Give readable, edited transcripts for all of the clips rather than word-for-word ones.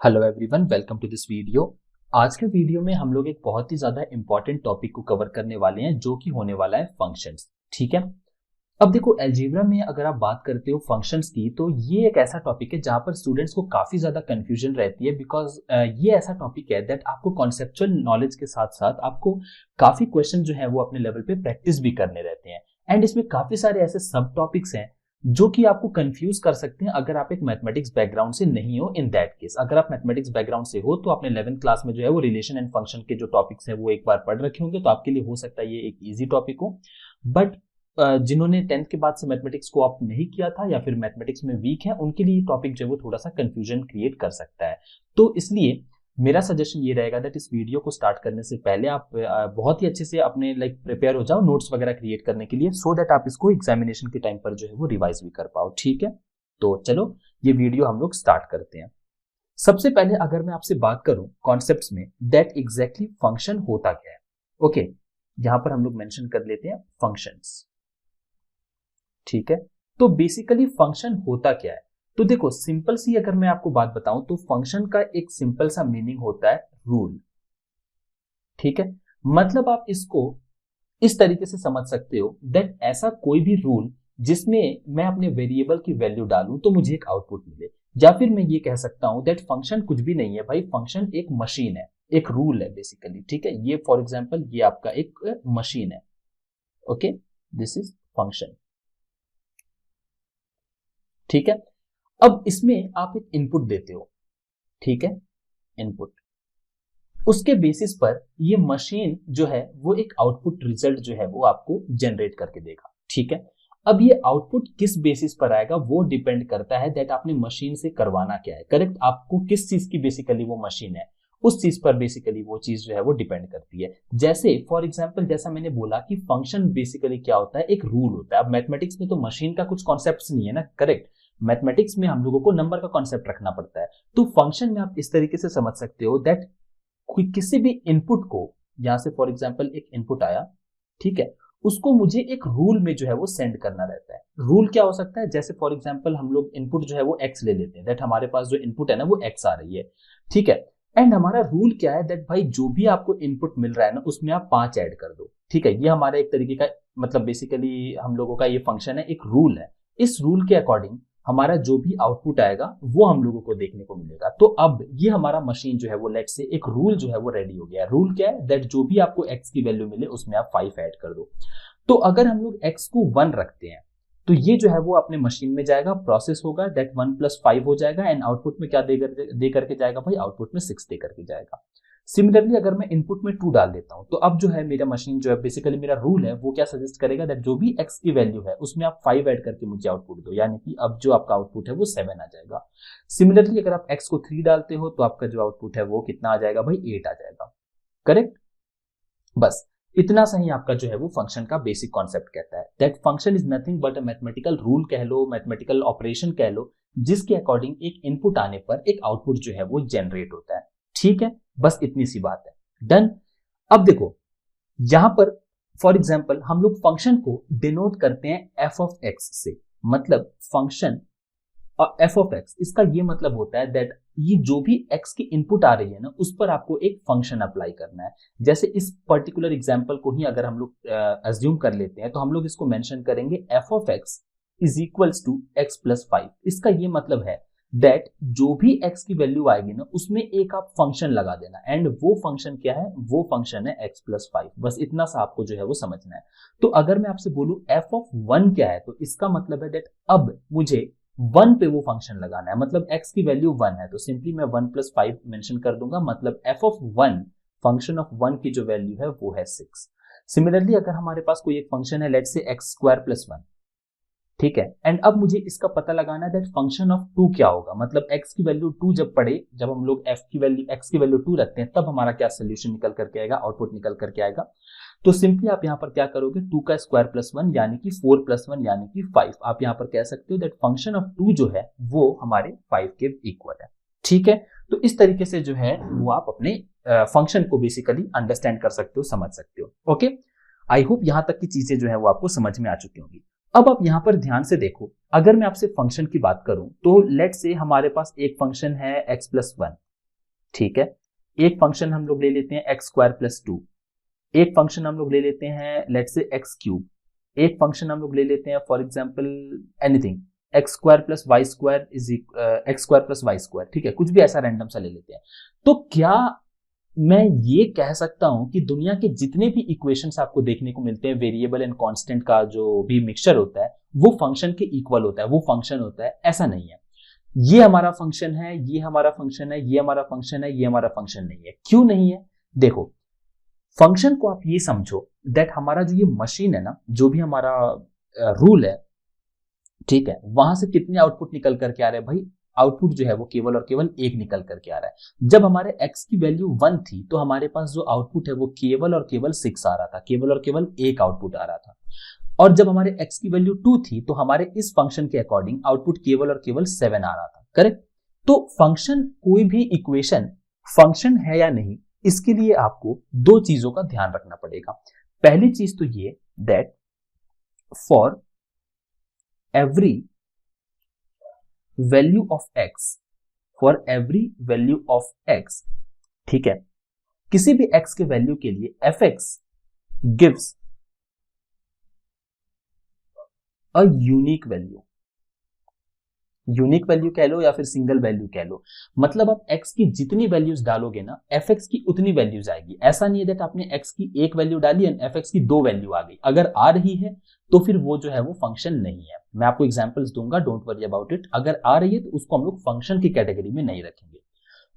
Hello everyone, welcome to this video. आज के video में हम लोग एक बहुत ही ज्यादा इंपॉर्टेंट टॉपिक को कवर करने वाले हैं जो कि होने वाला है फंक्शंस। ठीक है। अब देखो, अलजेब्रा में अगर आप बात करते हो फंक्शंस की, तो ये एक ऐसा टॉपिक है जहां पर स्टूडेंट्स को काफी ज्यादा कंफ्यूजन रहती है। बिकॉज ये ऐसा टॉपिक है दैट आपको कॉन्सेप्चुअल नॉलेज के साथ साथ आपको काफी क्वेश्चन जो है वो अपने लेवल पे प्रैक्टिस भी करने रहते हैं। एंड इसमें काफी सारे ऐसे सब टॉपिक्स हैं जो कि आपको कंफ्यूज कर सकते हैं अगर आप एक मैथमेटिक्स बैकग्राउंड से नहीं हो। इन दैट केस, अगर आप मैथमेटिक्स बैकग्राउंड से हो तो आपने 11th क्लास में जो है वो रिलेशन एंड फंक्शन के जो टॉपिक्स हैं वो एक बार पढ़ रखे होंगे, तो आपके लिए हो सकता है ये एक इजी टॉपिक हो। बट जिन्होंने 10th के बाद से मैथमेटिक्स को ऑप्ट नहीं किया था या फिर मैथमेटिक्स में वीक है, उनके लिए टॉपिक जो है वो थोड़ा सा कंफ्यूजन क्रिएट कर सकता है। तो इसलिए मेरा सजेशन ये रहेगा दैट इस वीडियो को स्टार्ट करने से पहले आप बहुत ही अच्छे से अपने प्रिपेयर हो जाओ नोट्स वगैरह क्रिएट करने के लिए, सो दैट आप इसको एग्जामिनेशन के टाइम पर जो है वो रिवाइज भी कर पाओ। ठीक है, तो चलो ये वीडियो हम लोग स्टार्ट करते हैं। सबसे पहले अगर मैं आपसे बात करूं कॉन्सेप्ट्स में, दैट एग्जैक्टली फंक्शन होता क्या है। ओके, यहां पर हम लोग मेंशन कर लेते हैं फंक्शंस। ठीक है, तो बेसिकली फंक्शन होता क्या है। तो देखो, सिंपल सी अगर मैं आपको बात बताऊं तो फंक्शन का एक सिंपल सा मीनिंग होता है रूल। ठीक है, मतलब आप इसको इस तरीके से समझ सकते हो दैट ऐसा कोई भी रूल जिसमें मैं अपने वेरिएबल की वैल्यू डालूं तो मुझे एक आउटपुट मिले। या फिर मैं ये कह सकता हूं दैट फंक्शन कुछ भी नहीं है भाई, फंक्शन एक मशीन है, एक रूल है बेसिकली। ठीक है, ये फॉर एग्जांपल ये आपका एक मशीन है। Okay, this is function. ठीक है, अब इसमें आप एक इनपुट देते हो। ठीक है, इनपुट, उसके बेसिस पर ये मशीन जो है वो एक आउटपुट रिजल्ट जो है वो आपको जनरेट करके देगा। ठीक है, अब ये आउटपुट किस बेसिस पर आएगा वो डिपेंड करता है दैट आपने मशीन से करवाना क्या है। करेक्ट, आपको किस चीज की बेसिकली वो मशीन है, उस चीज पर बेसिकली वो चीज जो है वो डिपेंड करती है। जैसे फॉर एग्जांपल, जैसा मैंने बोला कि फंक्शन बेसिकली क्या होता है, एक रूल होता है। अब मैथमेटिक्स में तो मशीन का कुछ कॉन्सेप्ट नहीं है ना। करेक्ट, मैथमेटिक्स में हम लोगों को नंबर का कॉन्सेप्ट रखना पड़ता है। तो फंक्शन में आप इस तरीके से समझ सकते हो दैट किसी भी इनपुट को, यहां से फॉर एग्जांपल एक इनपुट आया, ठीक है, उसको मुझे एक रूल में जो है वो सेंड करना रहता है। रूल क्या हो सकता है, जैसे फॉर एग्जांपल हम लोग इनपुट जो है वो एक्स ले लेते हैं, दैट हमारे पास जो इनपुट है ना वो एक्स आ रही है। ठीक है, एंड हमारा रूल क्या है दैट भाई जो भी आपको इनपुट मिल रहा है ना उसमें आप 5 ऐड कर दो। ठीक है, ये हमारा एक तरीके का बेसिकली हम लोगों का ये फंक्शन है, एक रूल है। इस रूल के अकॉर्डिंग हमारा जो भी आउटपुट आएगा वो हम लोगों को देखने को मिलेगा। तो अब ये हमारा मशीन जो है वो लेट से एक रूल जो है वो रेडी हो गया है। रूल क्या है दैट जो भी आपको एक्स की वैल्यू मिले उसमें आप 5 ऐड कर दो। तो अगर हम लोग एक्स को 1 रखते हैं तो ये जो है वो अपने मशीन में जाएगा, प्रोसेस होगा, दैट 1 + 5 हो जाएगा। एंड आउटपुट में क्या दे करके जाएगा भाई, आउटपुट में 6 दे करके जाएगा। सिमिलरली अगर मैं इनपुट में 2 डाल देता हूं तो अब जो है मेरा मशीन जो है बेसिकली मेरा रूल है वो क्या सजेस्ट करेगा दैट जो भी एक्स की वैल्यू है उसमें आप 5 ऐड करके मुझे आउटपुट दो, यानी कि अब जो आपका आउटपुट है वो 7 आ जाएगा। सिमिलरली अगर आप एक्स को 3 डालते हो तो आपका जो आउटपुट है वो कितना आ जाएगा भाई, 8 आ जाएगा। करेक्ट, बस इतना सही आपका जो है वो फंक्शन का बेसिक कॉन्सेप्ट कहता है that function is nothing but a mathematical rule कह लो, मैथमेटिकल ऑपरेशन कह लो, जिसके अकॉर्डिंग एक इनपुट आने पर एक आउटपुट जो है वो जनरेट होता है। ठीक है, बस इतनी सी बात है, डन। अब देखो, यहां पर फॉर एग्जांपल हम लोग फंक्शन को डिनोट करते हैं एफ ऑफ एक्स से। मतलब फंक्शन और एफ ऑफ एक्स, इसका ये मतलब होता है दैट ये जो भी एक्स की इनपुट आ रही है ना उस पर आपको एक फंक्शन अप्लाई करना है। जैसे इस पर्टिकुलर एग्जांपल को ही अगर हम लोग अज्यूम कर लेते हैं तो हम लोग इसको मेंशन करेंगे F of X is equals to X + 5। इसका ये मतलब है दैट जो भी x की वैल्यू आएगी ना उसमें एक आप फंक्शन लगा देना, एंड वो फंक्शन क्या है, वो फंक्शन है x + 5। बस इतना सा आपको जो है वो समझना है। तो अगर मैं आपसे बोलूं f ऑफ 1 क्या है, तो इसका मतलब है दैट अब मुझे 1 पे वो फंक्शन लगाना है। मतलब x की वैल्यू 1 है तो सिंपली मैं 1 + 5 मेंशन कर दूंगा। मतलब f ऑफ 1, फंक्शन ऑफ 1 की जो वैल्यू है वो है 6। सिमिलरली अगर हमारे पास कोई एक फंक्शन है, लेट्स से x² + 1, ठीक है, एंड अब मुझे इसका पता लगाना है दैट फंक्शन ऑफ 2 क्या होगा। मतलब x की वैल्यू 2 जब पड़े, जब हम लोग x की वैल्यू 2 रखते हैं तब हमारा क्या सोल्यूशन निकल करके आएगा, आउटपुट निकल करके आएगा। तो सिंपली आप यहां पर क्या करोगे, 2 का स्क्वायर + 1 यानी कि 4 + 1 यानी कि 5। आप यहां पर कह सकते हो दैट फंक्शन ऑफ 2 जो है वो हमारे 5 के इक्वल है। ठीक है, तो इस तरीके से जो है वो आप अपने फंक्शन को बेसिकली अंडरस्टैंड कर सकते हो, समझ सकते हो। ओके, आई होप यहां तक की चीजें जो है वो आपको समझ में आ चुकी होंगी। अब आप यहां पर ध्यान से देखो, अगर मैं आपसे फंक्शन की बात करूं तो लेट से हमारे पास एक फंक्शन है x + 1। ठीक है। एक फंक्शन हम लोग ले लेते हैं एक्स स्क्वायर प्लस 2, एक फंक्शन हम लोग ले लेते हैं लेट्स से एक्स क्यूब, एक फंक्शन हम लोग ले लेते हैं for example anything X square plus Y square is X square plus Y square, ठीक है, कुछ भी ऐसा रैंडम सा ले लेते हैं। तो क्या मैं ये कह सकता हूं कि दुनिया के जितने भी इक्वेशंस आपको देखने को मिलते हैं वेरिएबल एंड कांस्टेंट का जो भी मिक्सचर होता है वो फंक्शन के इक्वल होता है, वो फंक्शन होता है? ऐसा नहीं है। ये हमारा फंक्शन है, ये हमारा फंक्शन है, ये हमारा फंक्शन है, ये हमारा फंक्शन नहीं है। क्यों नहीं है? देखो, फंक्शन को आप ये समझो दैट हमारा जो ये मशीन है ना, जो भी हमारा रूल है, ठीक है, वहां से कितने आउटपुट निकल करके आ रहे हैं भाई? आउटपुट जो है वो केवल और केवल एक निकल करके आ रहा है। जब हमारे x की वैल्यू 1 थी तो हमारे पास जो आउटपुट है वो केवल और केवल 6 आ रहा था, केवल और केवल एक आउटपुट आ रहा था। और जब हमारे x की वैल्यू 2 थी तो हमारे इस फंक्शन के अकॉर्डिंग आउटपुट केवल और केवल 7 आ रहा था, करेक्ट? तो फंक्शन, कोई भी इक्वेशन फंक्शन है या नहीं, इसके लिए आपको दो चीजों का ध्यान रखना पड़ेगा। पहली चीज तो ये that for every value of x, for every value of x, ठीक है, किसी भी x के वैल्यू के लिए fx gives a unique value. Unique value कह लो या फिर सिंगल वैल्यू कह लो, मतलब आप x की जितनी वैल्यूज डालोगे ना fx की उतनी वैल्यूज आएगी। ऐसा नहीं है दैट आपने x की एक वैल्यू डाली एंड fx की दो वैल्यू आ गई। अगर आ रही है तो फिर वो जो है वो फंक्शन नहीं है। मैं आपको एग्जांपल्स दूंगा, डोंट वरी अबाउट इट। अगर आ रही है तो उसको हम लोग फंक्शन की कैटेगरी में नहीं रखेंगे।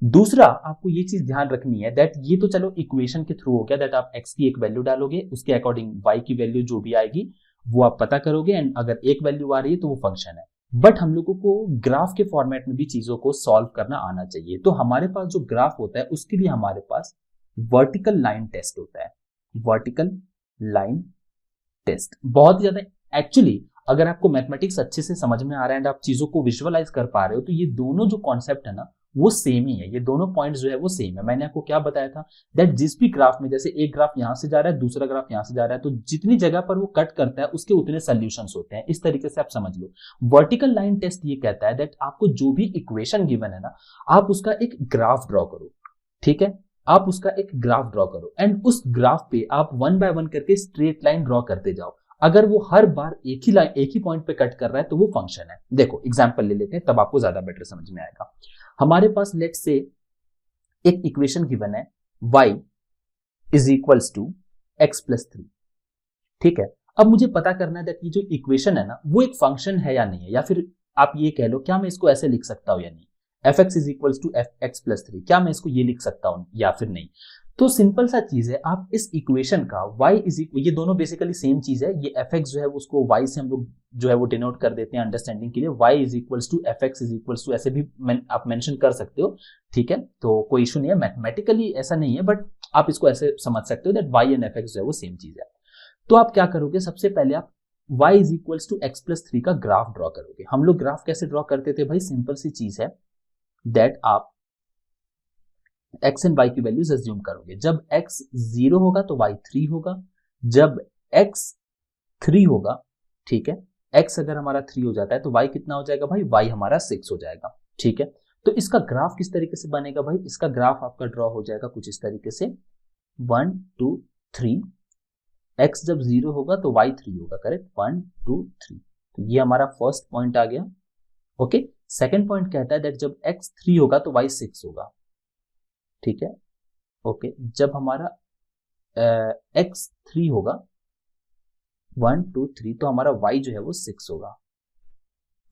दूसरा, आपको ये चीज ध्यान रखनी है दैट ये तो चलो इक्वेशन के थ्रू हो गया, दैट आप x की एक वैल्यू डालोगे, उसके अकॉर्डिंग y की वैल्यू जो भी आएगी वो आप पता करोगे, एंड अगर एक वैल्यू आ रही है तो वो फंक्शन है। बट हम लोगों को ग्राफ के फॉर्मेट में भी चीजों को सॉल्व करना आना चाहिए। तो हमारे पास जो ग्राफ होता है उसके लिए हमारे पास वर्टिकल लाइन टेस्ट होता है। वर्टिकल लाइन टेस्ट बहुत ज्यादा, एक्चुअली अगर आपको मैथमेटिक्स अच्छे से समझ में आ रहा है एंड आप चीजों को विजुअलाइज कर पा रहे हो तो ये दोनों जो कॉन्सेप्ट है ना वो सेम ही है। ये दोनों पॉइंट्स जो है वो सेम है। मैंने आपको क्या बताया था दैट जिस भी ग्राफ में, जैसे एक ग्राफ यहां से जा रहा है, दूसरा ग्राफ यहां से जा रहा है, तो जितनी जगह पर वो कट करता है उसके उतने सॉल्यूशंस होते हैं। इस तरीके से आप समझ लो। वर्टिकल लाइन टेस्ट ये कहता है दैट आपको जो भी इक्वेशन गिवन है ना, आप उसका एक ग्राफ ड्रॉ करो, ठीक है, आप उसका एक ग्राफ ड्रॉ करो एंड उस ग्राफ पे आप वन बाय वन करके स्ट्रेट लाइन ड्रॉ करते जाओ। अगर वो हर बार एक ही लाइन, एक ही पॉइंट पे कट कर रहा है तो वो फंक्शन है। देखो एग्जांपल ले लेते हैं, तब आपको ज्यादा बेटर समझ में आएगा। हमारे पास लेट से एक इक्वेशन गिवन है y is equals to x plus 3, ठीक है। अब मुझे पता करना है दैट ये जो इक्वेशन है ना वो एक फंक्शन है या नहीं है, या फिर आप ये कह लो क्या मैं इसको ऐसे लिख सकता हूं या नहीं, F X is equals to F X plus 3, क्या मैं इसको ये लिख सकता हूं या फिर नहीं। तो सिंपल सा चीज है, आप इस इक्वेशन का y इज इक्वल, ये दोनों बेसिकली सेम चीज है। ये एफ एक्स जो है उसको y से हम लोग जो है वो डिनोट कर देते हैं अंडरस्टैंडिंग के लिए। y is equals to F X is equals to, ऐसे भी आप मेंशन कर सकते हो, ठीक है, तो कोई इशू नहीं है। मैथमेटिकली ऐसा नहीं है बट आप इसको ऐसे समझ सकते हो that y and F x जो है वो सेम चीज है। तो आप क्या करोगे, सबसे पहले आप y is equals to x plus 3 का ग्राफ ड्रॉ करोगे। हम लोग ग्राफ कैसे ड्रॉ करते थे भाई, सिंपल सी चीज है दैट आप x एंड y की वैल्यूज अज्यूम करोगे। जब x 0 होगा तो y 3 होगा, जब x 3 होगा, ठीक है, x अगर हमारा 3 हो जाता है तो y कितना हो जाएगा भाई, y हमारा 6 हो जाएगा, ठीक है। तो इसका ग्राफ किस तरीके से बनेगा भाई, इसका ग्राफ आपका ड्रॉ हो जाएगा कुछ इस तरीके से 1 2 3, x जब 0 होगा तो y 3 होगा, करेक्ट, 1 2 3। तो ये हमारा फर्स्ट पॉइंट आ गया, ओके। सेकेंड पॉइंट कहता है दैट जब x 3 होगा तो y 6 होगा, ठीक है, ओके। जब हमारा x 3 होगा 1 2 3 तो हमारा y जो है वो 6 होगा,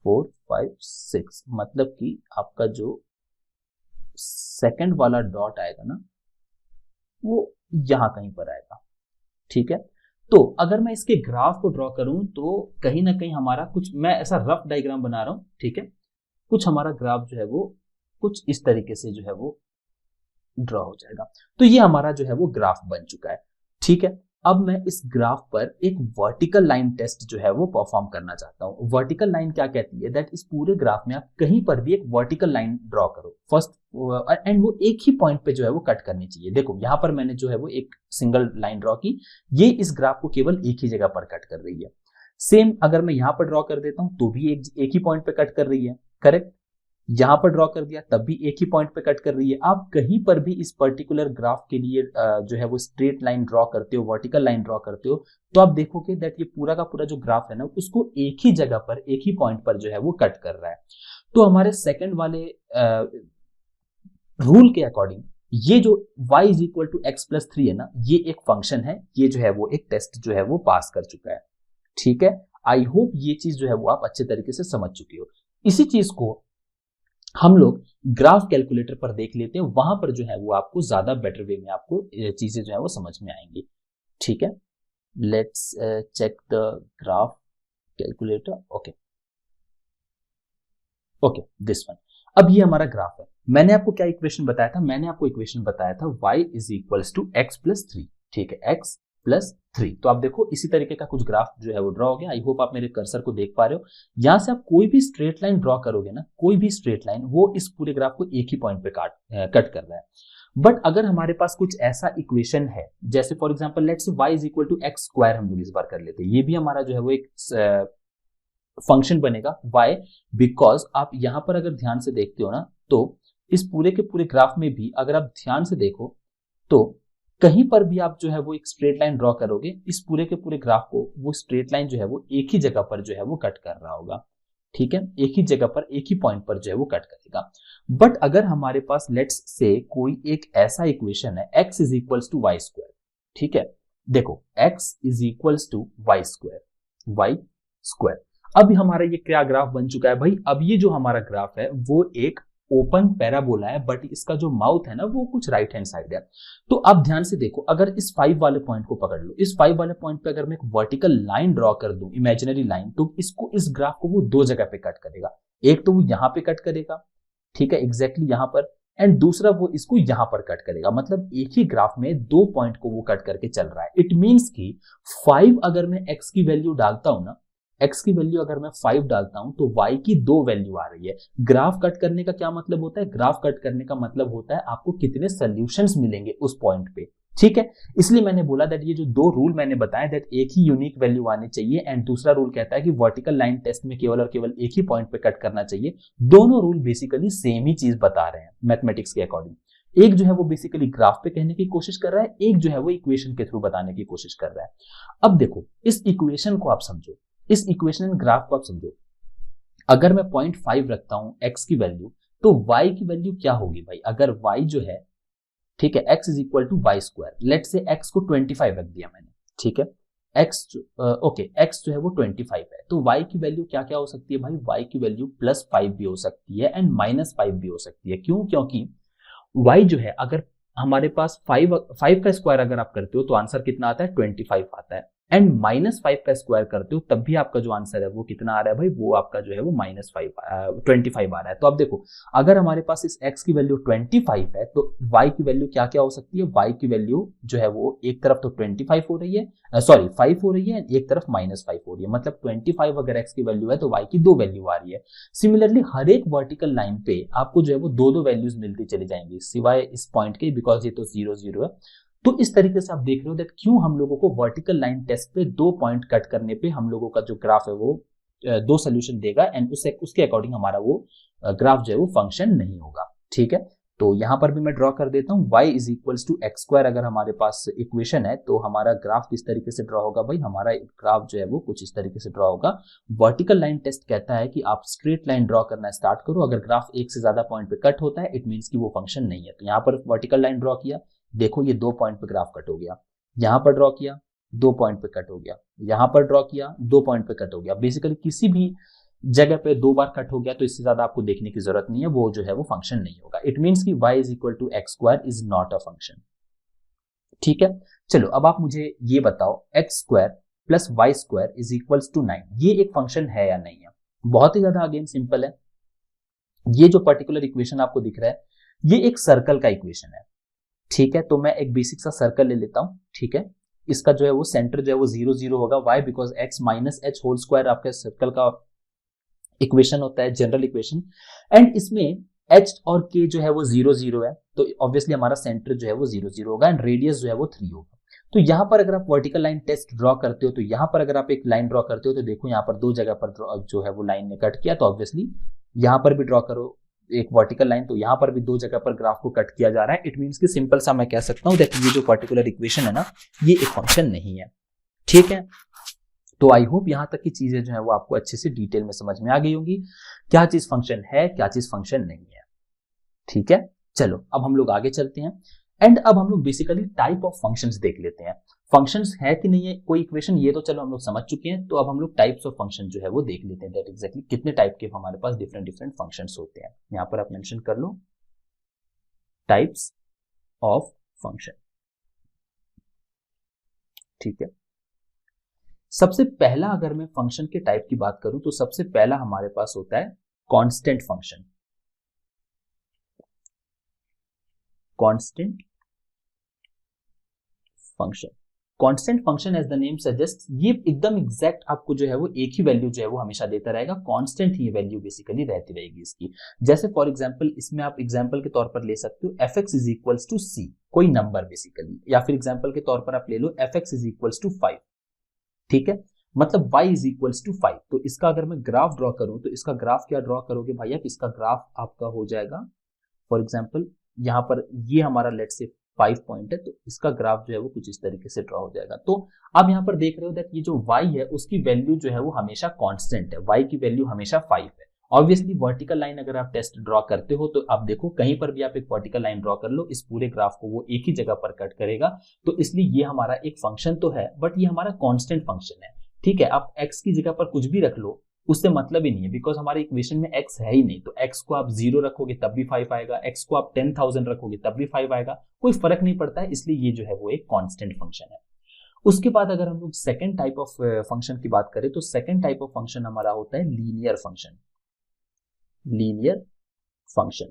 4 5 6, मतलब कि आपका जो सेकंड वाला डॉट आएगा ना वो यहां कहीं पर आएगा, ठीक है। तो अगर मैं इसके ग्राफ को ड्रॉ करूं तो कहीं ना कहीं हमारा कुछ, मैं ऐसा रफ डायग्राम बना रहा हूं, ठीक है, कुछ हमारा ग्राफ जो है वो कुछ इस तरीके से जो है वो ड्रॉ हो जाएगा। तो ये हमारा जो है वो ग्राफ बन चुका है, ठीक है। अब मैं इस ग्राफ पर एक वर्टिकल लाइन टेस्ट जो है वो परफॉर्म करना चाहता हूं। वर्टिकल लाइन क्या कहती है दैट इस पूरे ग्राफ में आप कहीं पर भी एक वर्टिकल लाइन ड्रॉ करो फर्स्ट, एंड वो एक ही पॉइंट पे जो है वो कट करनी चाहिए। देखो यहां पर मैंने जो है वो एक सिंगल लाइन ड्रॉ की, ये इस ग्राफ को केवल एक ही जगह पर कट कर रही है। सेम अगर मैं यहां पर ड्रॉ कर देता हूं तो भी एक ही पॉइंट पे कट कर रही है, करेक्ट। यहां पर ड्रॉ कर दिया तब भी एक ही पॉइंट पे कट कर रही है। आप कहीं पर भी इस पर्टिकुलर ग्राफ के लिए जो है वो स्ट्रेट लाइन ड्रॉ करते हो, वर्टिकल लाइन ड्रॉ करते हो, तो आप देखोगे दैट ये पूरा का पूरा जो ग्राफ है ना उसको एक ही जगह पर, एक ही पॉइंट पर जो है वो कट कर रहा है। तो हमारे सेकंड वाले रूल के अकॉर्डिंग ये जो y is equal to x plus 3 है ना, ये एक फंक्शन है, ये जो है वो एक टेस्ट जो है वो पास कर चुका है। ठीक है, आई होप ये चीज जो है वो आप अच्छे तरीके से समझ चुके हो। इसी चीज को हम लोग ग्राफ कैलकुलेटर पर देख लेते हैं, वहां पर जो है वो आपको ज्यादा बेटर वे में आपको चीजें जो है वो समझ में आएंगी। ठीक है, let's check the graph calculator. Okay okay, this one. अब ये हमारा ग्राफ है। मैंने आपको क्या इक्वेशन बताया था? मैंने आपको इक्वेशन बताया था y is equals to x plus 3। ठीक है, x प्लस 3। तो आप देखो इसी तरीके का कुछ ग्राफ जो है वो ड्रॉ हो गया। आई होप आप मेरे कर्सर को देख पा रहे हो। यहां से आप कोई भी स्ट्रेट लाइन ड्रॉ करोगे ना, कोई भी स्ट्रेट लाइन, वो इस पूरे ग्राफ को एक ही पॉइंट पे कट कर रहा है। बट अगर हमारे पास कुछ ऐसा इक्वेशन है, जैसे for example let's say y is equal to x square, हम लोग इस बार कर लेते हैं। ये भी हमारा जो है वो एक फंक्शन बनेगा। वाई? बिकॉज आप यहां पर अगर ध्यान से देखते हो ना, तो इस पूरे के पूरे ग्राफ में भी अगर आप ध्यान से देखो तो कहीं पर भी आप जो है वो एक स्ट्रेट लाइन ड्रॉ करोगे, इस पूरे के पूरे ग्राफ को वो स्ट्रेट लाइन जो है वो एक ही जगह पर जो है वो कट कर रहा होगा। ठीक है, एक ही जगह पर, एक ही पॉइंट पर जो है वो कट करेगा। बट अगर हमारे पास लेट्स से कोई एक ऐसा इक्वेशन है, x is equals to Y square. ठीक है, देखो x is equals to Y square. अब हमारा ये क्या ग्राफ बन चुका है भाई? अब ये जो हमारा ग्राफ है वो एक ओपन पैराबोला है, बट इसका जो माउथ है ना वो कुछ राइट हैंड साइड है। तो आप ध्यान से देखो, अगर इस 5 वाले पॉइंट को पकड़ लो, इस 5 वाले पॉइंट पे अगर मैं एक वर्टिकल लाइन ड्रॉ कर दूं, इमेजिनरी लाइन, तो इसको, इस ग्राफ को वो दो जगह पे कट करेगा। एक तो वो यहां पे कट करेगा, ठीक है, एग्जैक्टली यहां पर, एंड दूसरा वो इसको यहां पर कट करेगा। मतलब एक ही ग्राफ में दो पॉइंट को वो कट करके चल रहा है। इट मींस कि 5 अगर मैं x की वैल्यू डालता हूं ना, x की वैल्यू अगर मैं 5 डालता हूं तो y की दो वैल्यू आ रही है। ग्राफ कट करने का क्या मतलब होता है? ग्राफ कट करने का मतलब होता है आपको कितने सॉल्यूशंस मिलेंगे उस पॉइंट पे। ठीक है, इसलिए मैंने बोला दैट ये जो दो रूल मैंने बताया दैट एक ही यूनिक वैल्यू आने चाहिए, एंड दूसरा रूल कहता है कि वर्टिकल लाइन टेस्ट में केवल और केवल एक ही पॉइंट पे कट करना चाहिए। दोनों रूल बेसिकली सेम ही चीज बता रहे हैं मैथमेटिक्स के अकॉर्डिंग। एक जो है वो बेसिकली ग्राफ पे कहने की कोशिश कर रहा है, एक जो है वो इक्वेशन के थ्रू बताने की कोशिश कर रहा है। अब देखो इस इक्वेशन को आप समझो, इस इक्वेशन एंड ग्राफ को आप समझो। अगर मैं 0.5 रखता हूं x की वैल्यू, तो y की वैल्यू क्या होगी भाई? अगर y जो है, ठीक है, x is equal to Y square, let say x को 25 रख दिया मैंने। ठीक है, x जो है वो 25 है, तो y की वैल्यू क्या क्या हो सकती है भाई? y की वैल्यू +5 भी हो सकती है एंड -5 भी हो सकती है। क्यों? क्योंकि y जो है, अगर हमारे पास 5 का स्क्वायर अगर आप करते हो तो आंसर कितना आता है? 25 आता है, एंड -5 का स्क्वायर करते हो तब भी आपका जो आंसर है वो कितना आ रहा है भाई? वो आपका जो है वो -25 आ रहा है। तो अब देखो, अगर हमारे पास इस x की वैल्यू 25 है तो y की वैल्यू क्या क्या हो सकती है? y की वैल्यू जो है वो एक तरफ तो 25 हो रही है, सॉरी 5 हो रही है, एक तरफ -5 हो रही है। मतलब 25 अगर x की वैल्यू है तो y की दो वैल्यू आ रही है। सिमिलरली हर एक वर्टिकल लाइन पे आपको जो है वो दो दो वैल्यूज मिलती चली जाएंगी, सिवाय इस पॉइंट के, बिकॉज ये तो 0 0 है। तो इस तरीके से आप देख रहे हो दैट क्यों हम लोगों को वर्टिकल लाइन टेस्ट पे दो पॉइंट कट करने पे हम लोगों का जो ग्राफ है वो दो सोल्यूशन देगा, एंड उसके अकॉर्डिंग हमारा वो ग्राफ जो है वो फंक्शन नहीं होगा। ठीक है, तो यहां पर भी मैं ड्रॉ कर देता हूं, y is equals to x square अगर हमारे पास इक्वेशन है तो हमारा ग्राफ किस तरीके से ड्रॉ होगा भाई? हमारा ग्राफ जो है वो कुछ इस तरीके से ड्रॉ होगा। वर्टिकल लाइन टेस्ट कहता है कि आप स्ट्रेट लाइन ड्रॉ करना स्टार्ट करो, अगर ग्राफ एक से ज्यादा पॉइंट पे कट होता है इट मीन्स कि वो फंक्शन नहीं है। तो यहाँ पर वर्टिकल लाइन ड्रॉ किया, देखो ये दो पॉइंट पे ग्राफ कट हो गया, यहां पर ड्रॉ किया दो पॉइंट पे कट हो गया, यहां पर ड्रॉ किया दो पॉइंट पे कट हो गया। बेसिकली किसी भी जगह पे दो बार कट हो गया तो इससे ज्यादा आपको देखने की जरूरत नहीं है, वो जो है वो फंक्शन नहीं होगा। इट मींस कि y is equal to x square is not a function. ठीक है, चलो अब आप मुझे ये बताओ, x square plus Y square is equals to 9, ये एक फंक्शन है या नहीं है? बहुत ही ज्यादा अगेन सिंपल है। ये जो पर्टिकुलर इक्वेशन आपको दिख रहा है ये एक सर्कल का इक्वेशन है। ठीक है, तो मैं एक बेसिक सा सर्कल ले लेता हूं। ठीक है, इसका जो है वो सेंटर जो है वो 0 0 होगा। Why? Because x minus h whole square आपके सर्कल का इक्वेशन होता है, जनरल इक्वेशन, एंड इसमें h और k जो है वो 0 0 है, तो ऑब्वियसली हमारा सेंटर जो है वो 0 0 होगा, एंड रेडियस जो है वो 3 होगा। तो यहां पर अगर आप वर्टिकल लाइन टेस्ट ड्रॉ करते हो, तो यहां पर अगर आप एक लाइन ड्रॉ करते हो तो देखो यहां पर दो जगह पर जो है वो लाइन ने कट किया, तो ऑब्वियसली यहां पर भी ड्रॉ करो, एक वर्टिकल लाइन, तो यहाँ पर भी दो जगह पर ग्राफ को कट किया जा रहा है। इट मीन्स कि सिंपल सा मैं कह सकता हूँ दैट ये जो पर्टिकुलर इक्वेशन है ना, ये एक फंक्शन नहीं है। ठीक है, तो आई होप यहां तक की चीजें जो है वो आपको अच्छे से डिटेल में समझ में आ गई होंगी, क्या चीज फंक्शन है, क्या चीज फंक्शन नहीं है। ठीक है, चलो अब हम लोग आगे चलते हैं एंड अब हम लोग बेसिकली टाइप ऑफ फंक्शंस देख लेते हैं। फंक्शंस है कि नहीं है कोई इक्वेशन, ये तो चलो हम लोग समझ चुके हैं। तो अब हम लोग टाइप्स ऑफ फंक्शन जो है वो देख लेते हैं, दैट एग्जैक्टली कितने टाइप के हमारे पास डिफरेंट डिफरेंट फंक्शंस होते हैं। यहां पर आप मेंशन कर लो टाइप्स ऑफ फंक्शन। ठीक है, सबसे पहला अगर मैं फंक्शन के टाइप की बात करूं तो सबसे पहला हमारे पास होता है constant function. Constant function, constant function as the name suggest, ये एकदम एग्जैक्ट आपको जो है वो एक ही वैल्यू जो है वो हमेशा देता रहेगा, कांस्टेंट ही वैल्यू बेसिकली रहती रहेगी इसकी। जैसे फॉर एग्जांपल इसमें आप एग्जांपल के तौर पर ले सकते हो fx is equals to c, कोई नंबर बेसिकली, या फिर एग्जांपल के तौर पर आप ले लो fx इज इक्वल्स टू 5। ठीक है, मतलब y इज इक्वल्स टू 5। तो इसका अगर मैं ग्राफ ड्रॉ करूं तो इसका ग्राफ क्या ड्रॉ करोगे भाई आप, इसका ग्राफ आपका हो जाएगा फॉर एग्जांपल यहाँ पर ये हमारा लेट से 5 पॉइंट है, तो इसका ग्राफ जो है वो कुछ इस तरीके से ड्रॉ हो जाएगा। तो आप यहाँ पर देख रहे हो दैट ये जो y है उसकी वैल्यू जो है वो हमेशा कांस्टेंट है, y की वैल्यू हमेशा 5 है। ऑब्वियसली वर्टिकल लाइन अगर आप टेस्ट ड्रॉ करते हो तो आप देखो कहीं पर भी आप एक वर्टिकल लाइन ड्रॉ कर लो, इस पूरे ग्राफ को वो एक ही जगह पर कट करेगा। तो इसलिए ये हमारा एक फंक्शन तो है बट ये हमारा कांस्टेंट फंक्शन है। ठीक है, आप x की जगह पर कुछ भी रख लो उससे मतलब ही नहीं है, बिकॉज हमारे इक्वेशन में x है ही नहीं। तो x को आप 0 रखोगे तब भी 5 आएगा, x को आप 10,000 रखोगे तब भी 5 आएगा, कोई फर्क नहीं पड़ता है। इसलिए ये जो है वो एक कांस्टेंट फंक्शन है। उसके बाद अगर हम लोग सेकंड टाइप ऑफ फंक्शन की बात करें तो सेकंड टाइप ऑफ फंक्शन हमारा होता है लीनियर फंक्शन। लीनियर फंक्शन,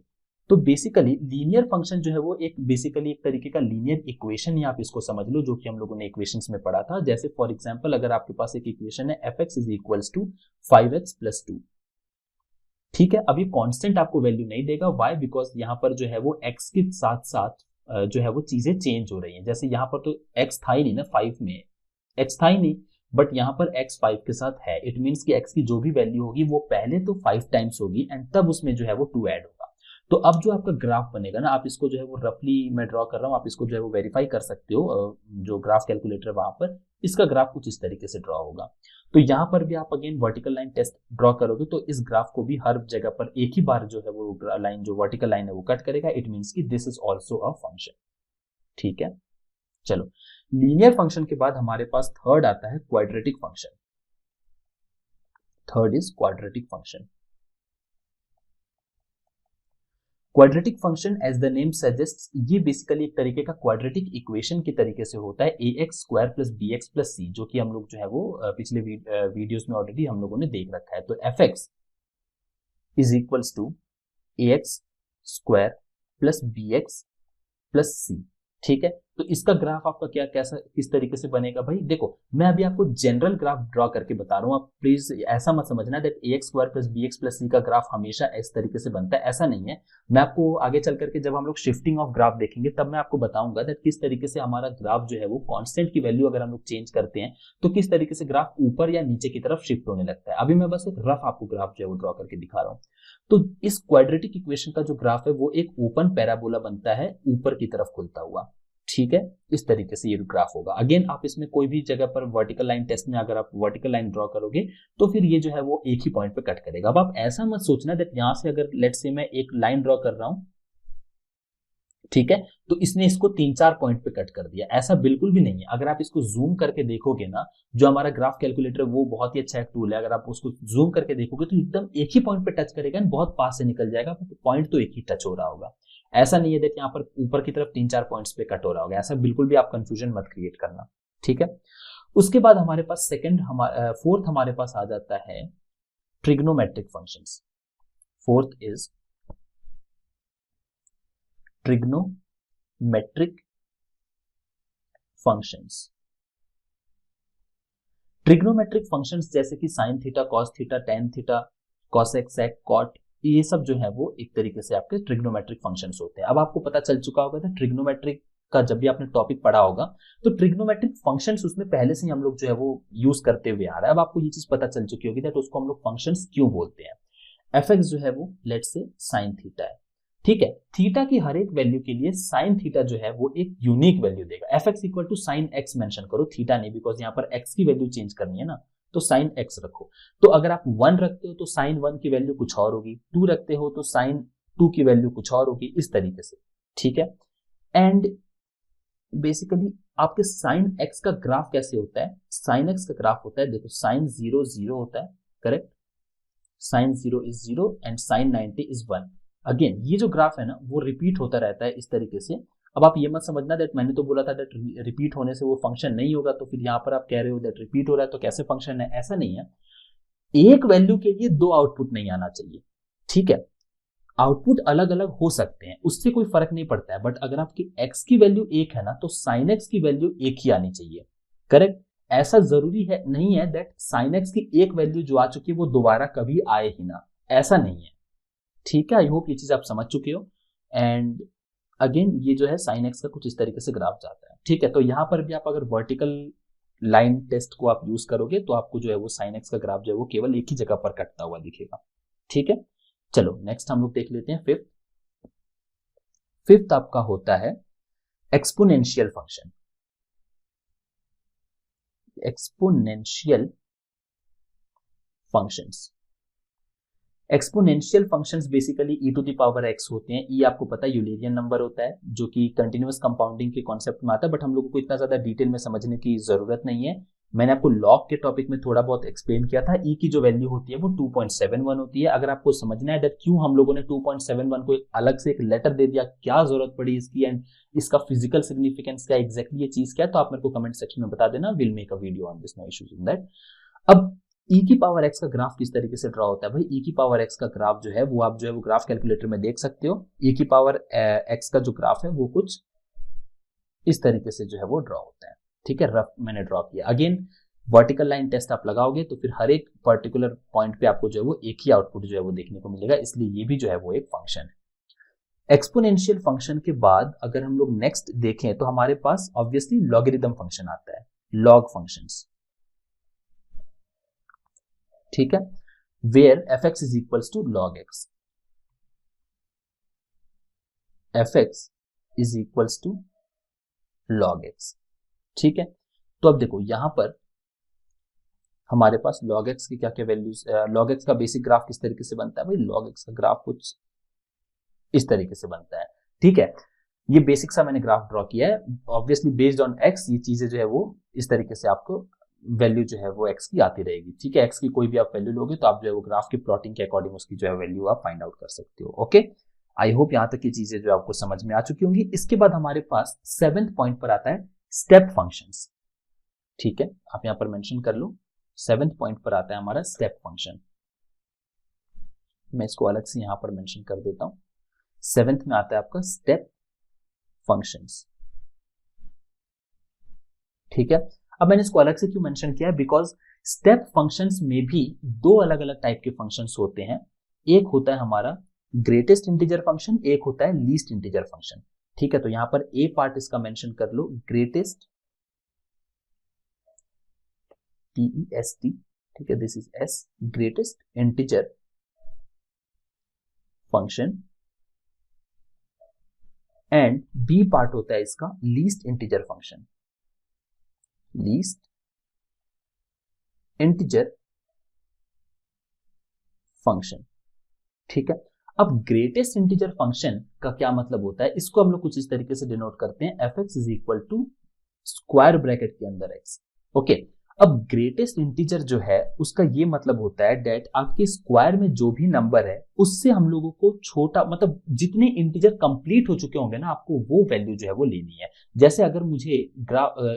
तो बेसिकली लीनियर फंक्शन जो है वो एक बेसिकली एक तरीके का लीनियर इक्वेशन ही आप इसको समझ लो, जो कि हम लोगों ने इक्वेशंस में पढ़ा था। जैसे फॉर एग्जांपल अगर आपके पास एक इक्वेशन है fx is equals to 5x plus 2। ठीक है, अभी कांस्टेंट आपको वैल्यू नहीं देगा, वाई, बिकॉज यहाँ पर जो है वो x के साथ साथ जो है वो चीजें चेंज हो रही हैं। जैसे यहाँ पर तो x था ही नहीं ना 5 में, x था ही नहीं, बट यहाँ पर x 5 के साथ है। इट मीन्स कि x की जो भी वैल्यू होगी वो पहले तो 5 टाइम्स होगी एंड तब उसमें जो है वो 2 ऐड होगा। तो अब जो आपका ग्राफ बनेगा ना, आप इसको जो है वो रफली मैं ड्रॉ कर रहा हूँ, आप इसको जो है वो वेरीफाई कर सकते हो, जो ग्राफ कैलकुलेटर वहां पर इसका ग्राफ कुछ इस तरीके से ड्रॉ होगा। तो यहाँ पर भी आप again vertical line test draw करोगे तो इस ग्राफ को भी हर जगह पर एक ही बार जो है वो लाइन, जो वर्टिकल लाइन है वो कट करेगा। इट मीन्स कि this is also a function. ठीक है, चलो लीनियर फंक्शन के बाद हमारे पास थर्ड आता है quadratic function. Third is quadratic function. Quadratic function as the name suggest, ये बेसिकली एक तरीके का क्वाड्रेटिक इक्वेशन के तरीके से होता है, ax square plus bx plus c, जो कि हम लोग जो है वो पिछले वीडियोस में ऑलरेडी हम लोगों ने देख रखा है। तो fx is equals to ax square plus bx plus c। ठीक है, तो इसका ग्राफ आपका क्या कैसा किस तरीके से बनेगा भाई, देखो मैं अभी आपको जनरल ग्राफ ड्रॉ करके बता रहा हूँ, आप प्लीज ऐसा मत समझना that ax square plus bx plus c का ग्राफ हमेशा इस तरीके से बनता है, ऐसा नहीं है। मैं आपको आगे चल करके जब हम लोग शिफ्टिंग ऑफ ग्राफ देखेंगे तब मैं आपको बताऊंगा दैट किस तरीके से हमारा ग्राफ जो है वो कांस्टेंट की वैल्यू अगर हम लोग चेंज करते हैं तो किस तरीके से ग्राफ ऊपर या नीचे की तरफ शिफ्ट होने लगता है। अभी मैं बस एक रफ आपको ग्राफ जो है वो ड्रॉ करके दिखा रहा हूँ। तो इस क्वाड्रेटिक इक्वेशन का जो ग्राफ है वो एक ओपन पैराबोला बनता है, ऊपर की तरफ खुलता हुआ। ठीक है, इस तरीके से ये ग्राफ होगा। अगेन आप इसमें कोई भी जगह पर वर्टिकल लाइन टेस्ट में अगर आप वर्टिकल लाइन ड्रॉ करोगे तो फिर ये जो है वो एक ही पॉइंट पे कट करेगा। अब आप ऐसा मत सोचना दैट यहां से अगर लेट्स से मैं एक लाइन ड्रॉ कर रहा हूं, ठीक है, तो इसने इसको 3-4 पॉइंट पे कट कर दिया, ऐसा बिल्कुल भी नहीं है। अगर आप इसको जूम करके देखोगे ना, जो हमारा ग्राफ कैलकुलेटर वो बहुत ही अच्छा एक टूल है, अगर आप उसको जूम करके देखोगे तो एकदम एक ही पॉइंट पे टच करेगा, बहुत पास से निकल जाएगा, बट पॉइंट तो एक ही टच हो रहा होगा। ऐसा नहीं है दैट यहाँ पर ऊपर की तरफ 3-4 पॉइंट्स पे कट हो रहा होगा, ऐसा बिल्कुल भी आप कंफ्यूजन मत क्रिएट करना। ठीक है, उसके बाद हमारे पास फोर्थ हमारे पास आ जाता है trigonometric functions. Fourth is trigonometric functions. Trigonometric functions जैसे कि sine theta, cos theta, tan theta, cosec, sec, cot, ये सब जो है वो एक तरीके से आपके ट्रिग्नोमेट्रिक फंक्शंस होते हैं। अब आपको पता चल चुका होगा था ट्रिग्नोमेट्रिक का, जब भी आपने टॉपिक पढ़ा होगा तो ट्रिग्नोमेट्रिक फंक्शंस उसमें पहले से ही हम लोग जो है वो यूज करते हुए आ रहा है। अब आपको ये चीज पता चल चुकी होगी दैट उसको हम लोग फंक्शंस क्यों बोलते हैं। एफ एक्स जो है वो लेट से साइन थीटा है, ठीक है। थीटा की हर एक वैल्यू के लिए साइन थीटा जो है वो एक यूनिक वैल्यू देगा। F x equal to sine x mention करो, थीटा नहीं, बिकॉज यहाँ पर एक्स की वैल्यू चेंज करनी है ना, तो साइन एक्स रखो। तो अगर आप 1 रखते हो तो साइन 1 की वैल्यू कुछ और होगी, 2 रखते हो तो साइन 2 की वैल्यू कुछ और होगी, इस तरीके से, ठीक है। एंड बेसिकली आपके साइन एक्स का ग्राफ कैसे होता है, साइन एक्स का ग्राफ होता है, देखो साइन 0 0 होता है, correct, sine 0 is 0 and sine 90 is 1। Again ये जो ग्राफ है ना वो रिपीट होता रहता है इस तरीके से। अब आप ये मत समझना दैट मैंने तो बोला था दैट रिपीट होने से वो फंक्शन नहीं होगा, तो फिर यहाँ पर आप कह रहे हो दैट रिपीट हो रहा है तो कैसे फंक्शन है, ऐसा नहीं है। एक वैल्यू के लिए 2 आउटपुट नहीं आना चाहिए, ठीक है। आउटपुट अलग अलग हो सकते हैं, उससे कोई फर्क नहीं पड़ता है, बट अगर आपकी x की वैल्यू 1 है ना तो sin x की वैल्यू 1 ही आनी चाहिए, करेक्ट। ऐसा जरूरी है नहीं है दैट sin x की एक वैल्यू जो आ चुकी है वो दोबारा कभी आए ही ना, ऐसा नहीं है, ठीक है। आई होप ये चीज आप समझ चुके हो। एंड अगेन ये जो है sin x का कुछ इस तरीके से ग्राफ जाता है, ठीक है। तो यहां पर भी आप अगर वर्टिकल लाइन टेस्ट को आप यूज करोगे तो आपको जो है वो sin x का ग्राफ जो है वो केवल एक ही जगह पर कटता हुआ दिखेगा, ठीक है। चलो नेक्स्ट हम लोग देख लेते हैं फिफ्थ आपका होता है exponential function. Exponential functions, exponential functions basically e to the power x होते हैं। e आपको पता है यूलेरियन नंबर होता है जो कि कंटिन्यूअस कंपाउंडिंग के कॉन्सेप्ट में आता है, बट हम लोगों को इतना ज्यादा डिटेल में समझने की जरूरत नहीं है। मैंने आपको लॉग के टॉपिक में थोड़ा बहुत एक्सप्लेन किया था। e की जो वैल्यू होती है वो 2.71 होती है। अगर आपको समझना है दैट क्यों हम लोगों ने 2.71 को अलग से एक लेटर दे दिया, क्या जरूरत पड़ी इसकी एंड इसका फिजिकल सिग्निफिकेंस क्या, एग्जैक्टली ये चीज क्या है, तो आप मेरे को कमेंट सेक्शन में बता देना, will make a video on this, no issues in that. अब e की पावर x का ग्राफ किस तरीके से ड्रॉ होता है भाई, e की पावर x का ग्राफ जो है वो आप जो है वो ग्राफ कैलकुलेटर में देख सकते हो। e की पावर x का जो ग्राफ है वो कुछ इस तरीके से जो है वो ड्रॉ होता है, ठीक है। रफ मैंने ड्रॉ किया। अगेन वर्टिकल लाइन टेस्ट आप लगाओगे तो फिर हर एक पर्टिकुलर पॉइंट पे आपको जो है वो एक ही आउटपुट जो है वो देखने को मिलेगा, इसलिए ये भी जो है वो एक फंक्शन है। एक्सपोनेंशियल फंक्शन के बाद अगर हम लोग नेक्स्ट देखें तो हमारे पास ऑब्वियसली लॉगरिथम फंक्शन आता है, लॉग फंक्शंस, ठीक है, where fx is equals to log x, fx is equals to log x, ठीक है। तो अब देखो यहां पर हमारे पास log x की क्या क्या वैल्यूज, log x का बेसिक ग्राफ किस तरीके से बनता है भाई, log x का ग्राफ कुछ इस तरीके से बनता है, ठीक है। ये बेसिक सा मैंने ग्राफ ड्रॉ किया है, ऑब्वियसली बेस्ड ऑन x ये चीजें जो है वो इस तरीके से आपको वैल्यू जो है वो x की आती रहेगी, ठीक है। x की कोई भी आप वैल्यू लोगे तो आप जो है वो ग्राफ की प्लॉटिंग के अकॉर्डिंग उसकी जो है वैल्यू आप फाइंड आउट कर सकते हो, ओके। आई होप यहां तक की चीजें जो आपको समझ में आ चुकी होंगी। इसके बाद हमारे पास 7th पॉइंट पर आता है स्टेप फंक्शंस, ठीक है, आप यहां पर मेंशन कर लो। 7th पॉइंट पर आता है हमारा स्टेप फंक्शन, मैं इसको अलग से यहां पर मेंशन कर देता हूं। 7th में आता है आपका स्टेप फंक्शंस, ठीक है। अब मैंने इसको अलग से क्यों मेंशन किया है, बिकॉज स्टेप फंक्शंस में भी दो अलग अलग टाइप के फंक्शंस होते हैं। एक होता है हमारा ग्रेटेस्ट इंटीजर फंक्शन, एक होता है लीस्ट इंटीजर फंक्शन, ठीक है। तो यहां पर ए पार्ट इसका मेंशन कर लो, ग्रेटेस्ट, TEST, ठीक है, this is S, greatest integer function, and B part होता है इसका least integer function, least integer function, ठीक है। अब ग्रेटेस्ट इंटीजर फंक्शन का क्या मतलब होता है, इसको हम लोग कुछ इस तरीके से डिनोट करते हैं, fx is equal to square bracket के अंदर x, ओके। अब ग्रेटेस्ट इंटीजर जो है उसका ये मतलब होता है डेट आपके स्क्वायर में जो भी नंबर है उससे हम लोगों को छोटा, मतलब जितने इंटीजर कंप्लीट हो चुके होंगे ना आपको वो वैल्यू जो है वो लेनी है। जैसे अगर मुझे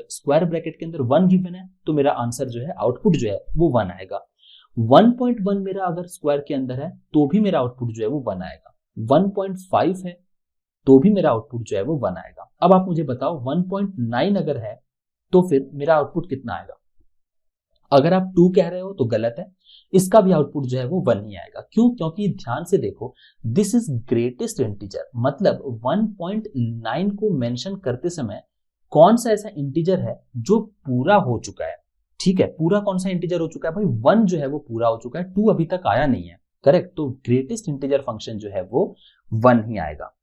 स्क्वायर ब्रैकेट के अंदर 1 गिवन है तो मेरा आंसर जो है, आउटपुट जो है वो 1 आएगा। 1.1 मेरा अगर स्क्वायर के अंदर है तो भी मेरा आउटपुट जो है वो 1 आएगा। 1.5 है तो भी मेरा आउटपुट जो है वो 1 आएगा। अब आप मुझे बताओ 1.9 अगर है तो फिर मेरा आउटपुट कितना आएगा। अगर आप 2 कह रहे हो तो गलत है, इसका भी आउटपुट जो है वो 1 ही आएगा। क्यों? क्योंकि ध्यान से देखो, दिस इज ग्रेटेस्ट इंटीजर, मतलब 1.9 को मेंशन करते समय कौन सा ऐसा इंटीजर है जो पूरा हो चुका है, ठीक है। पूरा कौन सा इंटीजर हो चुका है भाई, 1 जो है वो पूरा हो चुका है, 2 अभी तक आया नहीं है। करेक्ट। तो ग्रेटेस्ट इंटीजर फंक्शन जो है वो 1 ही आएगा,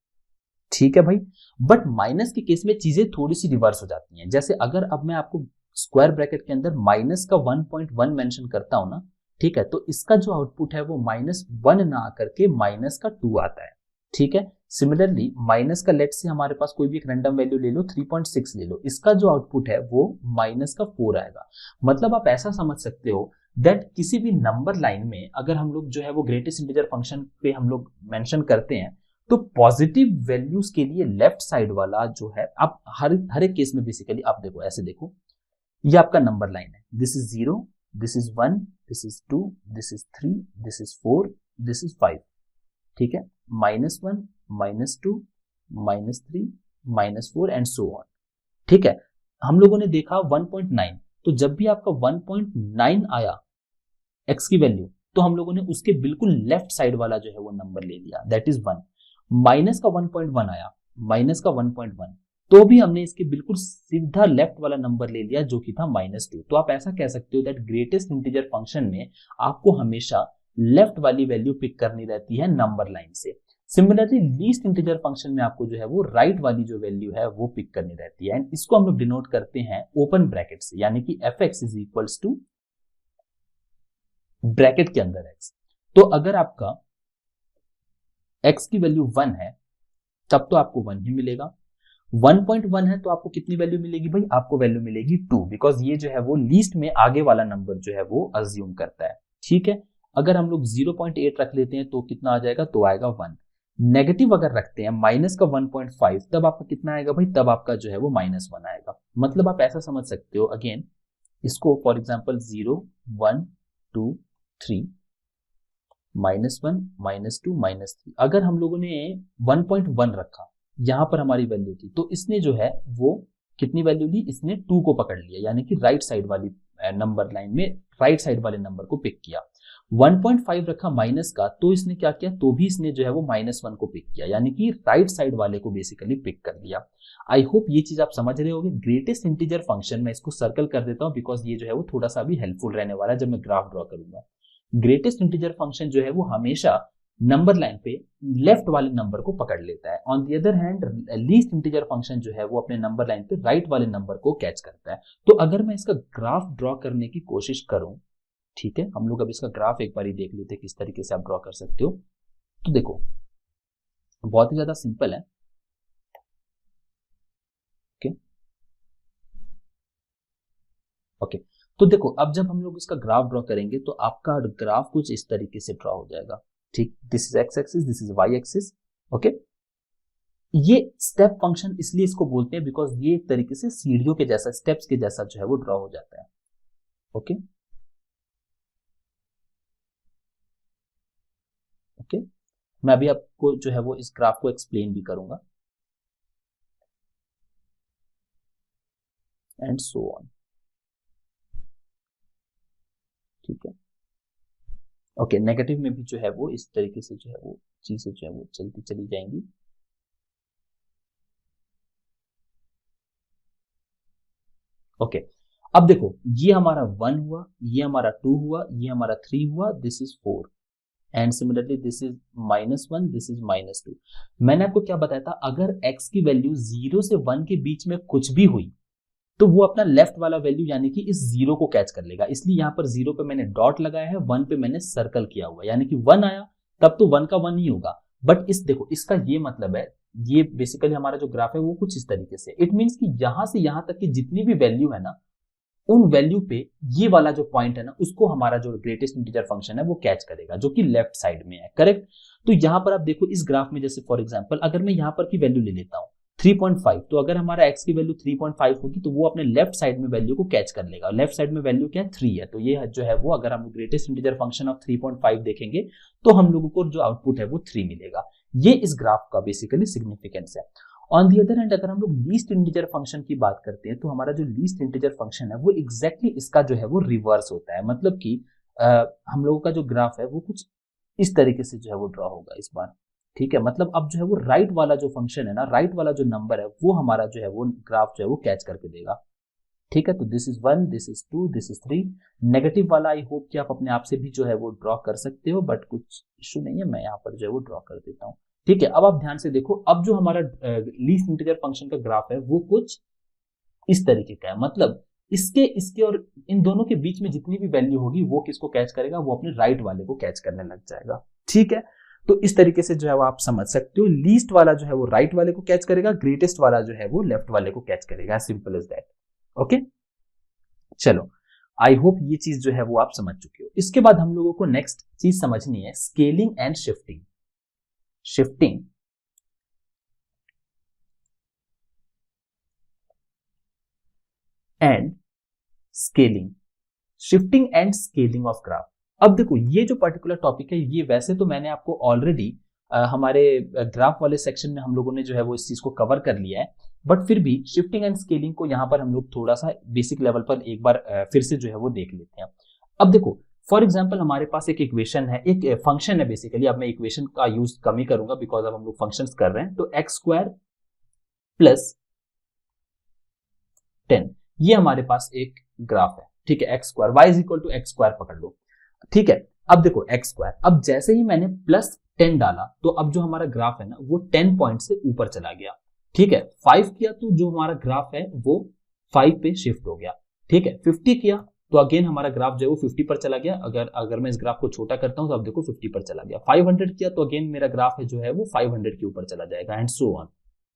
ठीक है भाई। बट माइनस के केस में चीजें थोड़ी सी रिवर्स हो जाती हैं। जैसे अगर अब मैं आपको स्क्वायर ब्रैकेट के अंदर माइनस का 1.1 मेंशन करता हूं ना, ठीक है, तो इसका जो आउटपुट है वो -1 ना आकर के -2 आता है, ठीक है। सिमिलरली माइनस का लेट से हमारे पास कोई भी एक रैंडम वैल्यू ले लो, 3.6 ले लो, इसका जो आउटपुट है वो -4 आएगा। मतलब आप ऐसा समझ सकते हो दैट किसी भी नंबर लाइन में अगर हम लोग जो है वो ग्रेटेस्ट इंटीजर फंक्शन पे हम लोग मेंशन करते हैं, तो पॉजिटिव वैल्यूज के लिए लेफ्ट साइड वाला जो है, आप हर एक केस में बेसिकली आप देखो, ऐसे देखो, ये आपका नंबर लाइन है, this is 0, this is 1, this is 2, this is 3, this is 4, this is 5, ठीक है, -1, -2, -3, -4 एंड सो ऑन, ठीक है। हम लोगों ने देखा 1.9, तो जब भी आपका 1.9 आया x की वैल्यू, तो हम लोगों ने उसके बिल्कुल लेफ्ट साइड वाला जो है वो नंबर ले लिया, दैट इज 1। माइनस का 1.1 आया, -1.1, तो भी हमने इसके बिल्कुल सीधा लेफ्ट वाला नंबर ले लिया जो कि था -2। तो आप ऐसा कह सकते हो दैट ग्रेटेस्ट इंटीजर फंक्शन में आपको हमेशा लेफ्ट वाली वैल्यू पिक करनी रहती है नंबर लाइन से। सिमिलरली लीस्ट इंटीजर फंक्शन में आपको जो है वो राइट वाली जो वैल्यू है वो पिक करनी रहती है, एंड इसको हम लोग डिनोट करते हैं ओपन ब्रैकेट से, यानी कि fx is equals to bracket के अंदर x। तो अगर आपका x की वैल्यू 1 है तब तो आपको 1 ही मिलेगा, 1.1 है तो आपको कितनी वैल्यू मिलेगी भाई, आपको वैल्यू मिलेगी 2, बिकॉज ये जो है वो लीस्ट में आगे वाला नंबर जो है वो अज्यूम करता है, ठीक है। अगर हम लोग 0.8 रख लेते हैं तो कितना आ जाएगा, तो आएगा 1। नेगेटिव अगर रखते हैं माइनस का 1.5, तब आपका कितना आएगा भाई, तब आपका जो है वो -1 आएगा। मतलब आप ऐसा समझ सकते हो, अगेन इसको फॉर एग्जाम्पल 0, 1, 2, 3, -1, -2, -3, अगर हम लोगों ने 1.1 रखा, यहां पर हमारी वैल्यू थी, तो इसने जो है वो कितनी वैल्यू ली, इसने 2 को पकड़ लिया, यानी कि राइट साइड वाली नंबर लाइन में राइट साइड वाले नंबर को पिक किया। 1.5 रखा माइनस का, तो इसने क्या किया, तो भी इसने जो है वो -1 को पिक किया, यानी कि राइट साइड वाले को बेसिकली पिक कर लिया। आई होप ये चीज आप समझ रहे होगे। ग्रेटेस्ट इंटीजर फंक्शन में इसको सर्कल कर देता हूं, बिकॉज ये जो है वो थोड़ा सा भी हेल्पफुल रहने वाला है जब मैं ग्राफ ड्रॉ करूंगा। ग्रेटेस्ट इंटीजर फंक्शन जो है वो हमेशा नंबर लाइन पे लेफ्ट वाले नंबर को पकड़ लेता है। On the other hand least integer function जो है वो अपने नंबर लाइन पे राइट वाले नंबर को कैच करता है। तो अगर मैं इसका ग्राफ ड्रॉ करने की कोशिश करूं, ठीक है, हम लोग अब इसका ग्राफ एक बार ही देख लेते हैं किस तरीके से आप ड्रॉ कर सकते हो। तो देखो बहुत ही ज्यादा सिंपल है, ओके ओके। तो देखो अब जब हम लोग इसका ग्राफ ड्रॉ करेंगे तो आपका ग्राफ कुछ इस तरीके से ड्रॉ हो जाएगा, ठीक, this is x axis, this is y axis, okay. ये स्टेप फंक्शन इसलिए इसको बोलते हैं बिकॉज ये एक तरीके से सीढ़ियों के जैसा, स्टेप्स के जैसा जो है वो ड्रॉ हो जाता है, ओके ओके। मैं अभी आपको जो है वो इस ग्राफ को एक्सप्लेन भी करूंगा एंड सो ऑन, ठीक है ओके। नेगेटिव में भी जो है वो इस तरीके से जो है वो चीजें जो है वो चलती चली जाएंगी, ओके। अब देखो ये हमारा 1 हुआ, ये हमारा 2 हुआ, ये हमारा 3 हुआ, this is 4 and similarly this is -1, this is -2। मैंने आपको क्या बताया था, अगर x की वैल्यू 0 से 1 के बीच में कुछ भी हुई तो वो अपना लेफ्ट वाला वैल्यू यानी कि इस 0 को कैच कर लेगा, इसलिए यहां पर 0 पे मैंने डॉट लगाया है, 1 पे मैंने सर्कल किया हुआ, यानी कि 1 आया तब तो 1 का 1 ही होगा। बट इस देखो इसका ये मतलब है, ये बेसिकली हमारा जो ग्राफ है वो कुछ इस तरीके से, इट मीन्स कि यहां से यहां तक की जितनी भी वैल्यू है ना, उन वैल्यू पे ये वाला जो पॉइंट है ना, उसको हमारा जो ग्रेटेस्ट इंटीजर फंक्शन है वो कैच करेगा, जो कि लेफ्ट साइड में है, करेक्ट। तो यहां पर आप देखो इस ग्राफ में, जैसे फॉर एग्जांपल अगर मैं यहां पर की वैल्यू ले लेता हूं 3.5, तो अगर हमारा x की वैल्यू 3.5 होगी तो वो अपने लेफ्ट साइड में वैल्यू को कैच कर लेगा। लेफ्ट साइड में वैल्यू क्या है, 3 है, तो ये जो है वो अगर हम ग्रेटेस्ट इंटीजर फंक्शन ऑफ 3.5 देखेंगे तो हम लोगों को जो आउटपुट है वो 3 मिलेगा। ये इस ग्राफ का बेसिकली सिग्निफिकेंस है। ऑन दी अदर हैंड अगर हम लोग लीस्ट इंटीजर फंक्शन की बात करते हैं तो हमारा जो लीस्ट इंटीजर फंक्शन है वो एग्जैक्टली इसका जो है वो रिवर्स होता है, मतलब कि हम लोगों का जो ग्राफ है वो कुछ इस तरीके से जो है वो ड्रॉ होगा इस बार, ठीक है। मतलब अब जो है वो राइट वाला जो फंक्शन है ना, राइट वाला जो नंबर है वो हमारा जो है वो ग्राफ जो है वो कैच करके देगा, ठीक है, तो this is 1, this is 2, this is 3। Negative वाला आई होप कि आप अपने आप से भी जो है वो ड्रॉ कर सकते हो, बट कुछ इशू नहीं है, मैं यहाँ पर जो है वो ड्रॉ कर देता हूँ। ठीक है, अब आप ध्यान से देखो, अब जो हमारा लीस्ट इंटीजर फंक्शन का ग्राफ है वो कुछ इस तरीके का है। मतलब इसके इसके और इन दोनों के बीच में जितनी भी वैल्यू होगी वो किसको कैच करेगा, वो अपने राइट वाले को कैच करने लग जाएगा। ठीक है, तो इस तरीके से जो है वो आप समझ सकते हो, लीस्ट वाला जो है वो राइट वाले को कैच करेगा, ग्रेटेस्ट वाला जो है वो लेफ्ट वाले को कैच करेगा। Simple as that. ओके, चलो, आई होप ये चीज जो है वो आप समझ चुके हो। इसके बाद हम लोगों को नेक्स्ट चीज समझनी है scaling and shifting. Shifting and scaling, shifting and scaling of graph. अब देखो, ये जो पर्टिकुलर टॉपिक है ये वैसे तो मैंने आपको ऑलरेडी हमारे ग्राफ वाले सेक्शन में हम लोगों ने जो है वो इस चीज को कवर कर लिया है, बट फिर भी शिफ्टिंग एंड स्केलिंग को यहाँ पर हम लोग थोड़ा सा बेसिक लेवल पर एक बार फिर से जो है वो देख लेते हैं। अब देखो, फॉर एग्जाम्पल हमारे पास एक इक्वेशन है, एक फंक्शन है बेसिकली। अब मैं इक्वेशन का यूज कम ही करूंगा बिकॉज अब हम लोग फंक्शंस कर रहे हैं। तो x² प्लस 10 ये हमारे पास एक ग्राफ है। ठीक है, x² y is equal to x² पकड़ लो। ठीक है, अब देखो x², अब जैसे ही मैंने प्लस 10 डाला तो अब जो हमारा ग्राफ है ना वो 10 पॉइंट से ऊपर चला गया। ठीक है, 5 किया तो जो हमारा ग्राफ है वो 5 पे शिफ्ट हो गया। ठीक है, 50 किया तो अगेन हमारा ग्राफ जो है वो 50 पर चला गया। अगर मैं इस ग्राफ को छोटा करता हूं तो अब देखो 50 पर चला गया। 500 किया तो अगेन मेरा ग्राफ है जो है वो 500 के ऊपर चला जाएगा, एंड सो ऑन।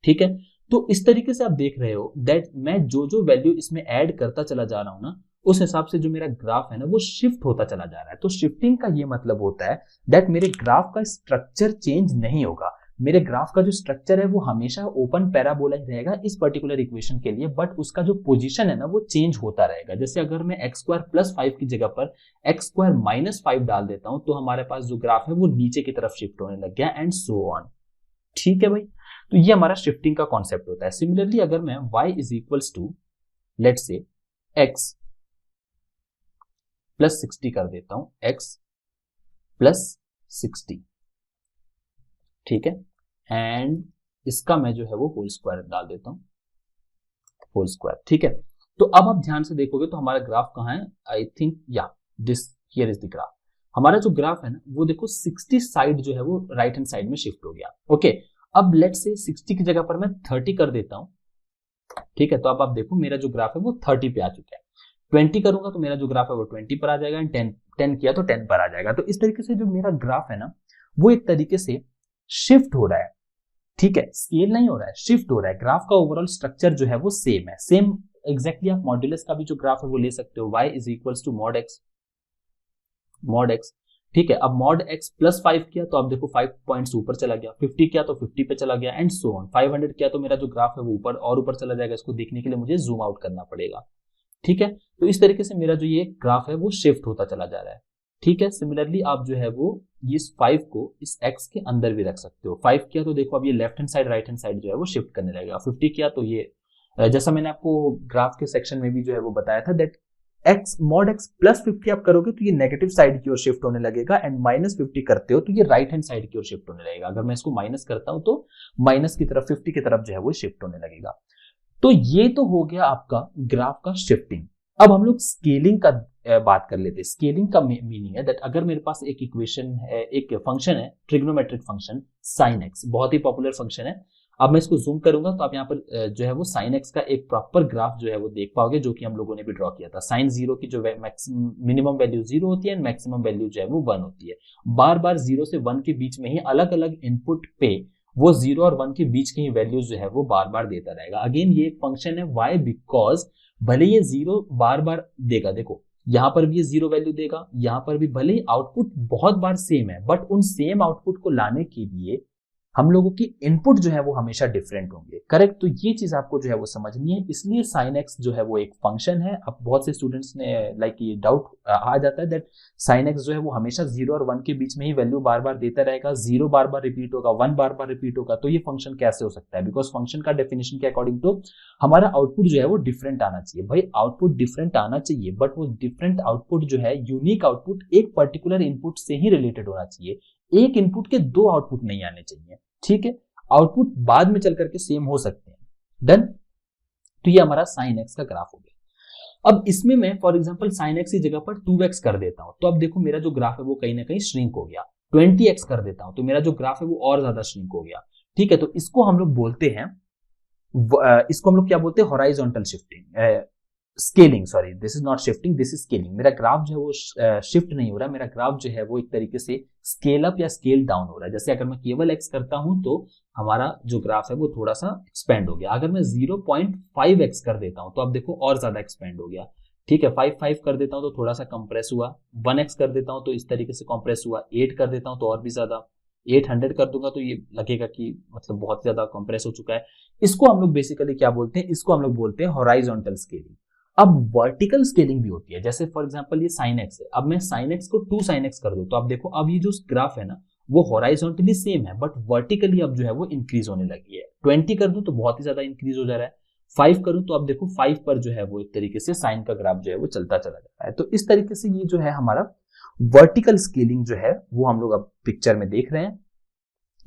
ठीक है, तो इस तरीके से आप देख रहे हो दैट मैं जो जो वैल्यू इसमें ऐड करता चला जा रहा हूं ना, उस हिसाब से जो मेरा ग्राफ है ना वो शिफ्ट होता चला जा रहा है। तो शिफ्टिंग का ये मतलब होता है दैट मेरे ग्राफ का स्ट्रक्चर चेंज नहीं होगा। मेरे ग्राफ का जो स्ट्रक्चर है वो हमेशा ओपन पैराबोला ही रहेगा इस पर्टिकुलर इक्वेशन के लिए, बट उसका जो पोजीशन है ना वो चेंज होता रहेगा। जैसे अगर मैं x² प्लस 5 की जगह पर x² माइनस 5 डाल देता हूं तो हमारे पास जो ग्राफ है वो नीचे की तरफ शिफ्ट होने लग गया, एंड सो ऑन। ठीक है भाई, तो ये हमारा शिफ्टिंग का कॉन्सेप्ट होता है। सिमिलरली अगर मैं y is equals to let say x plus 60 कर देता हूं, x प्लस 60, ठीक है, एंड इसका मैं जो है वो होल स्क्वायर डाल देता हूं, होल स्क्वायर। ठीक है, तो अब आप ध्यान से देखोगे तो हमारा ग्राफ कहां है, आई थिंक या this here is the graph. हमारा जो ग्राफ है ना वो देखो 60 साइड जो है वो राइट हैंड साइड में शिफ्ट हो गया। ओके, अब लेट से 60 की जगह पर मैं 30 कर देता हूं। ठीक है, तो अब आप देखो मेरा जो ग्राफ है वो 30 पे आ चुका है। 20 करूंगा तो मेरा जो ग्राफ है वो 20 पर आ जाएगा, एंड 10 किया तो 10 पर आ जाएगा। तो इस तरीके से जो मेरा ग्राफ है ना वो एक तरीके से शिफ्ट हो रहा है। ठीक है, स्केल नहीं हो रहा है, शिफ्ट हो रहा है। ग्राफ का ओवरऑल स्ट्रक्चर जो है वो सेम है, सेम एग्जैक्टली। आप मॉड्यूलस का भी जो ग्राफ है वो ले सकते हो, y is equals to mod x। ठीक है, अब मॉड x प्लस 5 किया तो अब देखो 5 पॉइंट्स ऊपर चला गया, 50 किया तो 50 पे चला गया, एंड सो ऑन। 500 किया तो मेरा जो ग्राफ है वो ऊपर और ऊपर चला जाएगा। इसको देखने के लिए मुझे जूम आउट करना पड़ेगा। ठीक है, तो इस तरीके से मेरा जो ये ग्राफ है वो शिफ्ट होता चला जा रहा है। ठीक है, सिमिलरली आप जो है वो इस 5 को इस x के अंदर भी रख सकते हो। 5 किया तो देखो अब ये left hand side right hand side जो है वो शिफ्ट करने लगेगा। 50 किया तो ये जैसा मैंने आपको ग्राफ के सेक्शन में भी जो है वो बताया था that x mod x plus 50 आप करोगे तो ये नेगेटिव साइड की ओर शिफ्ट होने लगेगा, एंड माइनस 50 करते हो तो ये राइट हैंड साइड की ओर शिफ्ट होने लगेगा। अगर मैं इसको माइनस करता हूं तो माइनस की तरफ 50 की तरफ जो है वो शिफ्ट होने लगेगा। तो ये तो हो गया आपका ग्राफ का शिफ्टिंग। अब हम लोग स्केलिंग का बात कर लेते हैं। स्केलिंग का मीनिंग है दैट अगर मेरे पास एक इक्वेशन है, एक फंक्शन है, ट्रिग्नोमेट्रिक फंक्शन sin x, बहुत ही पॉपुलर फंक्शन है। अब मैं इसको जूम करूंगा तो आप यहाँ पर जो है वो sin x का एक प्रॉपर ग्राफ जो है वो देख पाओगे, जो कि हम लोगों ने भी ड्रॉ किया था। sin 0 की जो मिनिमम वैल्यू 0 होती है एंड मैक्सिमम वैल्यू जो है वो 1 होती है। बार बार 0 से 1 के बीच में ही अलग अलग इनपुट पे वो 0 और 1 के बीच की ही वैल्यूज जो है वो बार बार देता रहेगा। अगेन ये एक फंक्शन है, वाई बिकॉज भले ये 0 बार बार देगा, देखो यहां पर भी ये 0 वैल्यू देगा, यहां पर भी, भले ही आउटपुट बहुत बार सेम है, बट उन सेम आउटपुट को लाने के लिए हम लोगों की इनपुट जो है वो हमेशा डिफरेंट होंगे। करेक्ट, तो ये चीज आपको जो है वो समझनी है। इसलिए sin x जो है वो एक फंक्शन है। अब बहुत से स्टूडेंट्स ने लाइक ये डाउट आ जाता है दैट sin x जो है वो हमेशा 0 और 1 के बीच में ही वैल्यू बार बार देता रहेगा, 0 बार बार रिपीट होगा, 1 बार बार रिपीट होगा, तो ये फंक्शन कैसे हो सकता है? बिकॉज फंक्शन का डेफिनेशन के अकॉर्डिंग तो हमारा आउटपुट जो है वो डिफरेंट आना चाहिए। भाई आउटपुट डिफरेंट आना चाहिए, बट वो डिफरेंट आउटपुट जो है, यूनिक आउटपुट एक पर्टिकुलर इनपुट से ही रिलेटेड होना चाहिए। एक इनपुट के 2 आउटपुट नहीं आने चाहिए। ठीक है, आउटपुट बाद में चल करके सेम हो सकते हैं। डन, तो ये हमारा sin x का ग्राफ हो गया। अब इसमें मैं फॉर एग्जांपल sin x की जगह पर 2x कर देता हूं, तो अब देखो मेरा जो ग्राफ है वो कहीं ना कहीं श्रिंक हो गया। 20x कर देता हूं तो मेरा जो ग्राफ है वो और ज्यादा श्रिंक हो गया। ठीक है, तो इसको हम लोग बोलते हैं इसको हम लोग क्या बोलते हैं, horizontal shifting, scaling, sorry this is not shifting, this is scaling. मेरा ग्राफ जो है वो शिफ्ट नहीं हो रहा, मेरा ग्राफ जो है वो एक तरीके से स्केल अप या स्केल डाउन हो रहा है। जैसे अगर मैं केवल x करता हूं तो हमारा जो ग्राफ है वो थोड़ा सा एक्सपेंड हो गया। अगर मैं 0.5x कर देता हूं तो अब देखो और ज्यादा एक्सपेंड हो गया। ठीक है, 5 कर देता हूं तो थोड़ा सा कंप्रेस हुआ, 1x कर देता हूं तो इस तरीके से कंप्रेस हुआ, 8 कर देता हूं तो और भी ज्यादा, 800 कर दूंगा तो ये लगेगा कि मतलब बहुत ज्यादा कंप्रेस हो चुका है। इसको हम लोग बेसिकली क्या बोलते हैं, इसको हम लोग बोलते हैं हॉराइजॉन्टल स्केलिंग। अब वर्टिकल स्केलिंग भी होती है, जैसे फॉर एग्जांपल ये sin x है, अब मैं sin x को 2 sin x कर दूं तो अब देखो अब ये जो ग्राफ है ना वो हॉराइजॉन्टली सेम है, बट वर्टिकली अब जो है वो इंक्रीज होने लगी है। 20 कर दूं तो बहुत ही ज्यादा इंक्रीज हो जा रहा है, 5 करूं तो अब देखो 5 पर जो है वो एक तरीके से साइन का ग्राफ जो है वो चलता चला जा रहा है। तो इस तरीके से ये जो है हमारा वर्टिकल स्केलिंग जो है वो हम लोग अब पिक्चर में देख रहे हैं।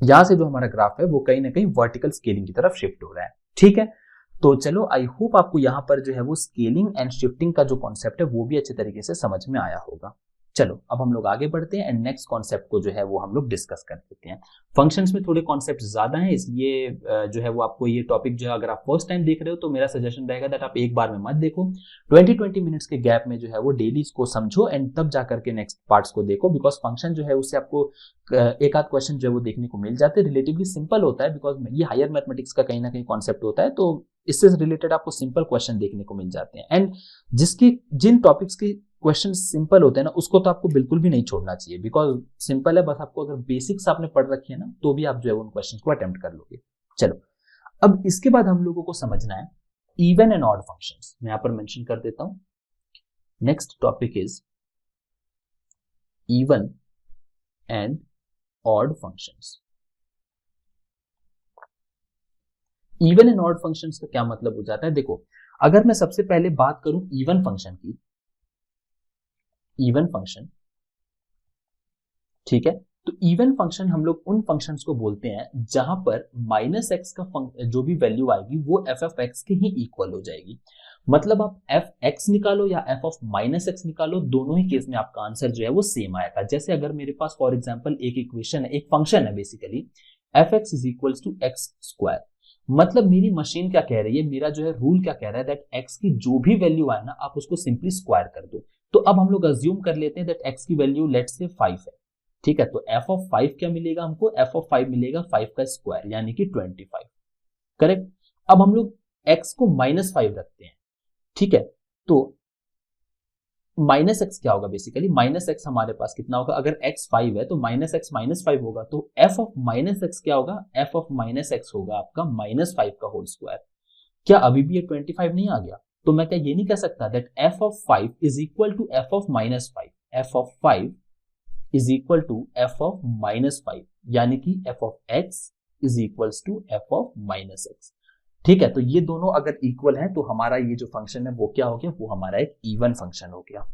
यहां से जो हमारा ग्राफ है वो कहीं ना कहीं वर्टिकल स्केलिंग की तरफ शिफ्ट हो रहा है। ठीक है, तो चलो आई होप आपको यहां पर जो है वो स्केलिंग एंड शिफ्टिंग का जो कॉन्सेप्ट है वो भी अच्छे तरीके से समझ में आया होगा। चलो अब हम लोग आगे बढ़ते हैं एंड नेक्स्ट कॉन्सेप्ट को जो है वो हम लोग डिस्कस कर लेते हैं। फंक्शंस में थोड़े कॉन्सेप्ट ज्यादा हैं, इसलिए जो है वो आपको ये टॉपिक जो है अगर आप फर्स्ट टाइम देख रहे हो तो मेरा सजेशन रहेगा दैट आप एक बार में मत देखो, 20-20 मिनट्स के गैप में जो है वो डेली इसको समझो एंड तब जाकर के नेक्स्ट पार्ट्स को देखो। बिकॉज फंक्शन जो है उससे आपको एक आध क्वेश्चन जो है वो देखने को मिल जाते हैं, रिलेटिवली सिंपल होता है बिकॉज ये हायर मैथमेटिक्स का कहीं ना कहीं कॉन्सेप्ट होता है, तो इससे रिलेटेड आपको सिंपल क्वेश्चन देखने को मिल जाते हैं। एंड जिन टॉपिक्स के क्वेश्चन सिंपल होते हैं ना उसको तो आपको बिल्कुल भी नहीं छोड़ना चाहिए, बिकॉज सिंपल है, बस आपको अगर बेसिक्स आपने पढ़ रखी है ना तो भी आप जो है उन क्वेश्चन को अटेम्प्ट कर लोगे। चलो अब इसके बाद हम लोगों को समझना है इवन एंड ऑड फंक्शंस। मैं यहां पर मेंशन कर देता हूं, next topic is even and odd functions. Even and odd functions का क्या मतलब हो जाता है, देखो अगर मैं सबसे पहले बात करूं इवन फंक्शन की, इवन फंक्शन, ठीक है, तो इवन फंक्शन हम लोग उन फंक्शंस को बोलते हैं जहां पर -x का जो भी वैल्यू आएगी वो f(x) के ही इक्वल हो जाएगी। मतलब आप f(x) निकालो या f(-x) निकालो, दोनों ही केस में आपका आंसर जो है वो सेम आएगा। जैसे अगर मेरे पास फॉर एग्जांपल एक इक्वेशन है, एक फंक्शन है बेसिकली f(x) = x², मतलब मेरी मशीन क्या कह रही है, मेरा जो है रूल क्या कह रहा है दैट x की जो भी वैल्यू आए ना आप उसको सिंपली स्क्वायर कर दो। तो अब हम लोग अज्यूम कर लेते हैं दैट x की वैल्यू लेट्स से 5 है। ठीक है, तो f(5) क्या मिलेगा हमको, f(5) मिलेगा 5 का स्क्वायर यानी कि 25। करेक्ट। अब हम लोग x को -5 रखते हैं। ठीक है, तो -x क्या होगा, बेसिकली -x हमारे पास कितना होगा, अगर x 5 है तो -x -5 होगा, तो f(-x) क्या होगा, f(-x) होगा आपका -5 का होल स्क्वायर। क्या अभी भी ये 25 नहीं आ गया, तो मैं क्या ये नहीं कह सकता that f(5) = f(-5), f(5) = f(-5), यानी कि f(x) = f(-x)। ठीक है, तो ये दोनों अगर इक्वल है तो हमारा ये जो फंक्शन है वो क्या हो गया, वो हमारा एक इवन फंक्शन हो गया।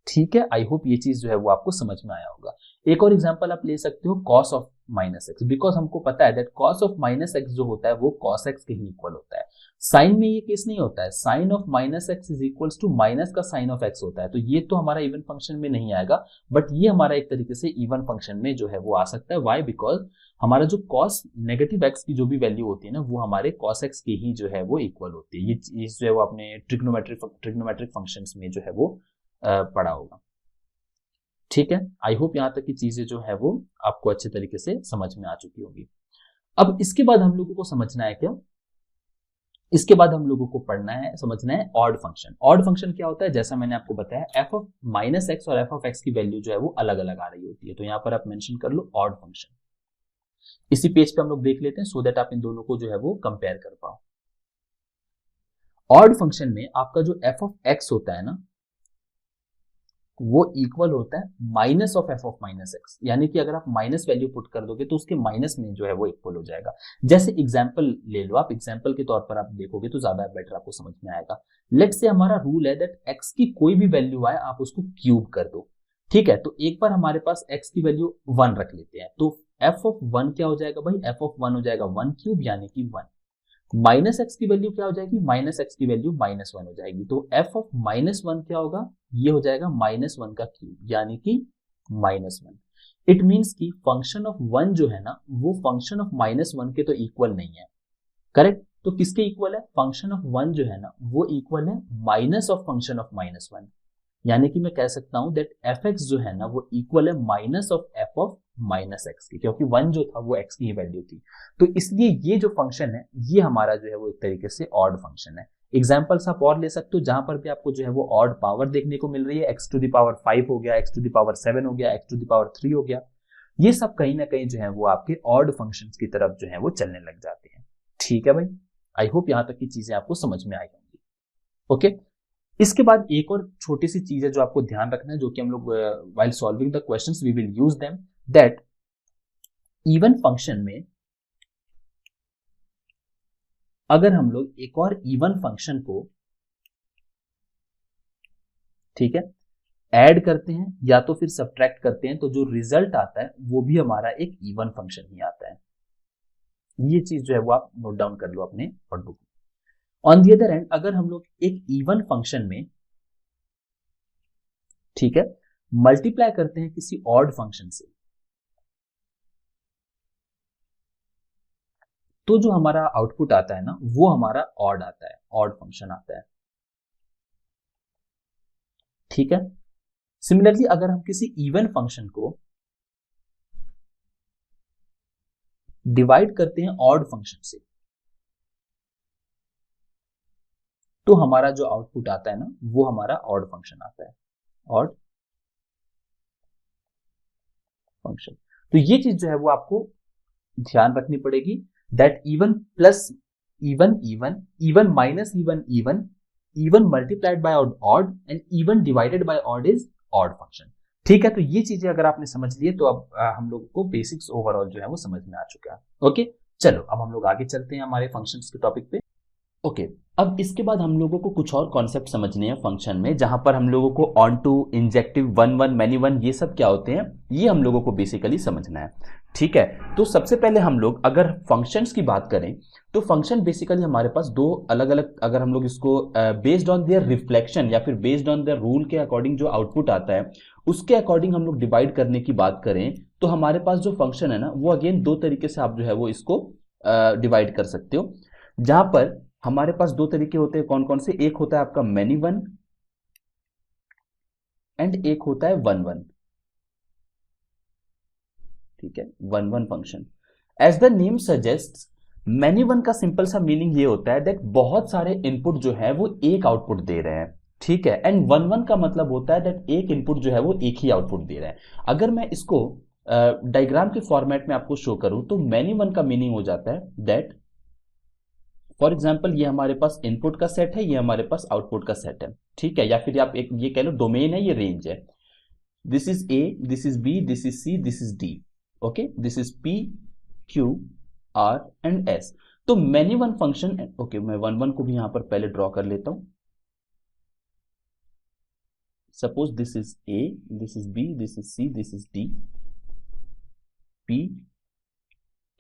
ठीक है, आई होप ये चीज जो है वो आपको समझ में आया होगा। एक और एग्जांपल आप ले सकते हो cos ऑफ -x, बिकॉज हमको पता है दैट cos ऑफ -x जो होता है वो cos x के ही इक्वल होता है। साइन में ये केस नहीं होता है, साइन ऑफ -x = माइनस का साइन ऑफ x होता है, तो ये तो हमारा इवन फंक्शन में नहीं आएगा, बट ये हमारा एक तरीके से इवन फंक्शन में जो है वो आ सकता है। वाई, बिकॉज हमारा जो cos -x की जो भी वैल्यू होती है ना वो हमारे cos x के ही जो है वो इक्वल होती है। ये चीज जो है वो अपने ट्रिग्नोमेट्रिक फंक्शंस में जो है वो पढ़ा होगा। ठीक है, आई होप यहां तक की चीजें जो है वो आपको अच्छे तरीके से समझ में आ चुकी होगी। अब इसके बाद हम लोगों को समझना है क्या, इसके बाद हम लोगों को पढ़ना है, समझना है ऑड फंक्शन। ऑड फंक्शन क्या होता है, जैसा मैंने आपको बताया f(-x) और f(x) की वैल्यू जो है वो अलग अलग आ रही होती है, तो यहां पर आप मेंशन कर लो ऑड फंक्शन। इसी पेज पे हम लोग देख लेते हैं सो दैट आप इन दोनों को जो है वो कंपेयर कर पाओ। ऑड फंक्शन में आपका जो f(x) होता है ना वो इक्वल होता है माइनस ऑफ f(-x), यानी कि अगर आप माइनस वैल्यू पुट कर दोगे तो उसके माइनस में जो है वो इक्वल हो जाएगा। जैसे एग्जांपल ले लो आप, एग्जांपल के तौर पर आप देखोगे तो ज्यादा बेटर आपको समझ में आएगा। लेट्स से हमारा रूल है दैट x की कोई भी वैल्यू आए आप उसको क्यूब कर दो। ठीक है, तो एक बार हमारे पास x की वैल्यू 1 रख लेते हैं, तो f(1) क्या हो जाएगा भाई, f(1) हो जाएगा 1 क्यूब यानी कि 1। माइनस एक्स की वैल्यू क्या हो जाएगी, माइनस एक्स की वैल्यू -1 हो जाएगी। तो एफ ऑफ -1 क्या होगा, ये हो जाएगा -1 का क्यूब, यानी कि -1। इट मीन्स कि फंक्शन ऑफ 1 जो है ना वो फंक्शन ऑफ -1 के तो इक्वल नहीं है, करेक्ट। तो किसके इक्वल है, फंक्शन ऑफ 1 जो है ना वो इक्वल है माइनस ऑफ फंक्शन ऑफ -1, यानी कि मैं कह सकता हूं दैट एफ एक्स जो है ना वो इक्वल है minus of F of minus x की, क्योंकि 1 जो था वो एक्स की ही वैल्यू थी। तो इसलिए ये जो फंक्शन है ये हमारा जो है वो एक तरीके से ऑड फंक्शन है। एग्जाम्पल्स आप और ले सकते हो जहां पर भी आपको जो है वो ऑड पावर देखने को मिल रही है, एक्स टू द पावर 5 हो गया, एक्स टू द पावर 7 हो गया, एक्स टू द पावर 3 हो गया, ये सब कहीं ना कहीं जो है वो आपके ऑड फंक्शन की तरफ जो है वो चलने लग जाते हैं। ठीक है भाई, आई होप यहां तक की चीजें आपको समझ में आई होंगी। ओके, इसके बाद एक और छोटी सी चीज है जो आपको ध्यान रखना है, जो कि हम लोग while solving the questions we will use them, that even function में अगर हम लोग एक और इवन फंक्शन को, ठीक है, ऐड करते हैं या तो फिर सब्ट्रैक्ट करते हैं, तो जो रिजल्ट आता है वो भी हमारा एक इवन फंक्शन ही आता है। ये चीज जो है वो आप नोट डाउन कर लो अपने नोटबुक में। ऑन दी अदर एंड अगर हम लोग एक इवन फंक्शन में, ठीक है, मल्टीप्लाई करते हैं किसी ऑड फंक्शन से, तो जो हमारा आउटपुट आता है ना वो हमारा ऑड आता है, ऑड फंक्शन आता है। ठीक है, सिमिलरली अगर हम किसी इवन फंक्शन को डिवाइड करते हैं ऑड फंक्शन से, तो हमारा जो आउटपुट आता है ना वो हमारा ऑड फंक्शन आता है, ऑड फंक्शन। तो ये चीज जो है वो आपको ध्यान रखनी पड़ेगी, that even plus even even, even minus even even, even multiplied by odd and even divided by odd is odd function. ठीक है, तो ये चीजें अगर आपने समझ लिए तो अब हम लोग को बेसिक्स ओवरऑल जो है वो समझ में आ चुका है। ओके, चलो अब हम लोग आगे चलते हैं हमारे फंक्शंस के टॉपिक पे। ओके, अब इसके बाद हम लोगों को कुछ और कॉन्सेप्ट समझने हैं फंक्शन में, जहां पर हम लोगों को onto, injective, one one, many one, ये सब क्या होते हैं ये हम लोगों को बेसिकली समझना है। ठीक है, तो सबसे पहले हम लोग अगर फंक्शंस की बात करें तो फंक्शन बेसिकली हमारे पास दो अलग अलग, अगर हम लोग इसको बेस्ड ऑन देयर रिफ्लेक्शन या फिर बेस्ड ऑन देयर रूल के अकॉर्डिंग जो आउटपुट आता है उसके अकॉर्डिंग हम लोग डिवाइड करने की बात करें, तो हमारे पास जो फंक्शन है ना वो अगेन दो तरीके से आप जो है वो इसको डिवाइड कर सकते हो। जहां पर हमारे पास दो तरीके होते हैं, कौन कौन से, एक होता है आपका मैनी वन एंड एक होता है वन वन। ठीक है, one one function, as the name suggest, many one का सिंपल सा मीनिंग ये होता है दैट बहुत सारे इनपुट जो है वो एक आउटपुट दे रहे हैं। ठीक है, एंड वन वन का मतलब होता है दैट एक इनपुट जो है वो एक ही आउटपुट दे रहा है। अगर मैं इसको डायग्राम के फॉर्मेट में आपको शो करूं तो मैनी वन का मीनिंग हो जाता है दैट, फॉर एग्जाम्पल ये हमारे पास इनपुट का सेट है, ये हमारे पास आउटपुट का सेट है। ठीक है, या फिर आप एक ये कह लो डोमेन है, ये रेंज है, this is A, this is B, this is C, this is D. Okay, this is P, Q, R and S. तो मैनी वन फंक्शन, ओके मैं वन वन को भी यहां पर पहले ड्रॉ कर लेता हूं। Suppose this is A, this is B, this is C, this is D, P,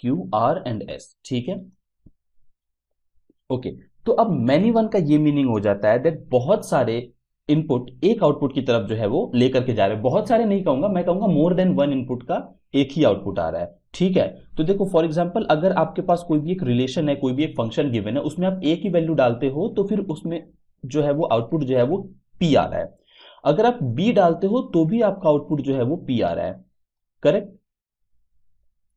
Q, R and S. ठीक है, ओके, तो अब मैनी वन का ये मीनिंग हो जाता है दैट बहुत सारे इनपुट एक आउटपुट की तरफ जो है वो लेकर के जा रहे हैं। बहुत सारे नहीं कहूंगा, मैं कहूंगा मोर देन वन इनपुट का एक ही आउटपुट आ रहा है। ठीक है, तो देखो फॉर एग्जांपल अगर आपके पास कोई भी एक रिलेशन है, कोई भी एक फंक्शन गिवन है, उसमें आप ए की वैल्यू डालते हो तो फिर उसमें जो है वो आउटपुट जो है वो पी आ रहा है। अगर आप बी डालते हो तो भी आपका आउटपुट जो है वो पी आ रहा है, करेक्ट।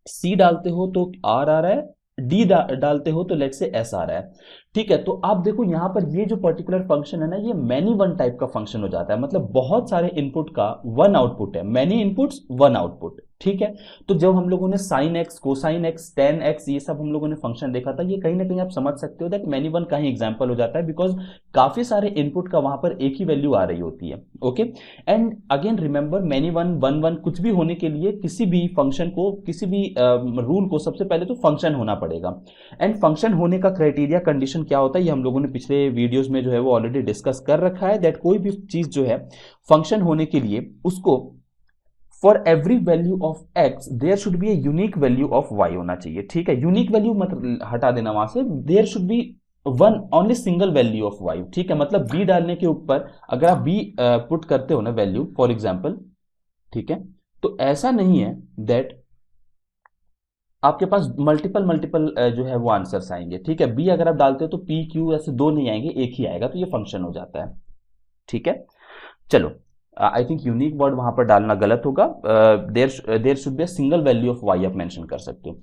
सी डालते हो तो आर आ रहा है, डी डालते हो तो लेट से एस आ रहा है। ठीक है, तो आप देखो यहां पर ये जो पर्टिकुलर फंक्शन है ना ये मैनी वन टाइप का फंक्शन हो जाता है, मतलब बहुत सारे इनपुट का वन आउटपुट है, मैनी इनपुट्स वन आउटपुट। ठीक है, तो जब हम लोगों ने sine x, cosine x, ten x, ये सब हम लोगों ने फंक्शन देखा था, ये कहीं ना कहीं आप समझ सकते हो दैट मैनी वन का ही एग्जांपल हो जाता है, बिकॉज काफी सारे इनपुट का वहां पर एक ही वैल्यू आ रही होती है। Okay, and again remember many one, one one कुछ भी होने के लिए किसी भी फंक्शन को, किसी भी रूल को सबसे पहले तो फंक्शन होना पड़ेगा। एंड फंक्शन होने का क्राइटेरिया, कंडीशन क्या होता है ये हम लोगों ने पिछले वीडियोस में जो है वो ऑलरेडी डिस्कस कर रखा है, दैट कोई भी चीज जो है फंक्शन होने के लिए उसको for every value of x there should be a unique value of y होना चाहिए, ठीक है। यूनिक वैल्यू मत हटा देना वहां से, there should be one only single value of y, ठीक है। मतलब बी डालने के ऊपर अगर आप बी पुट करते हो ना वैल्यू फॉर एग्जाम्पल, ठीक है, तो ऐसा नहीं है दैट आपके पास मल्टीपल मल्टीपल जो है वो आंसर्स आएंगे, ठीक है। बी अगर आप डालते हो तो पी क्यू ऐसे दो नहीं आएंगे, एक ही आएगा, तो ये फंक्शन हो जाता है, ठीक है। चलो, आई थिंक यूनिक वर्ड वहां पर डालना गलत होगा, there should be single value of y आप मेंशन कर सकते हो।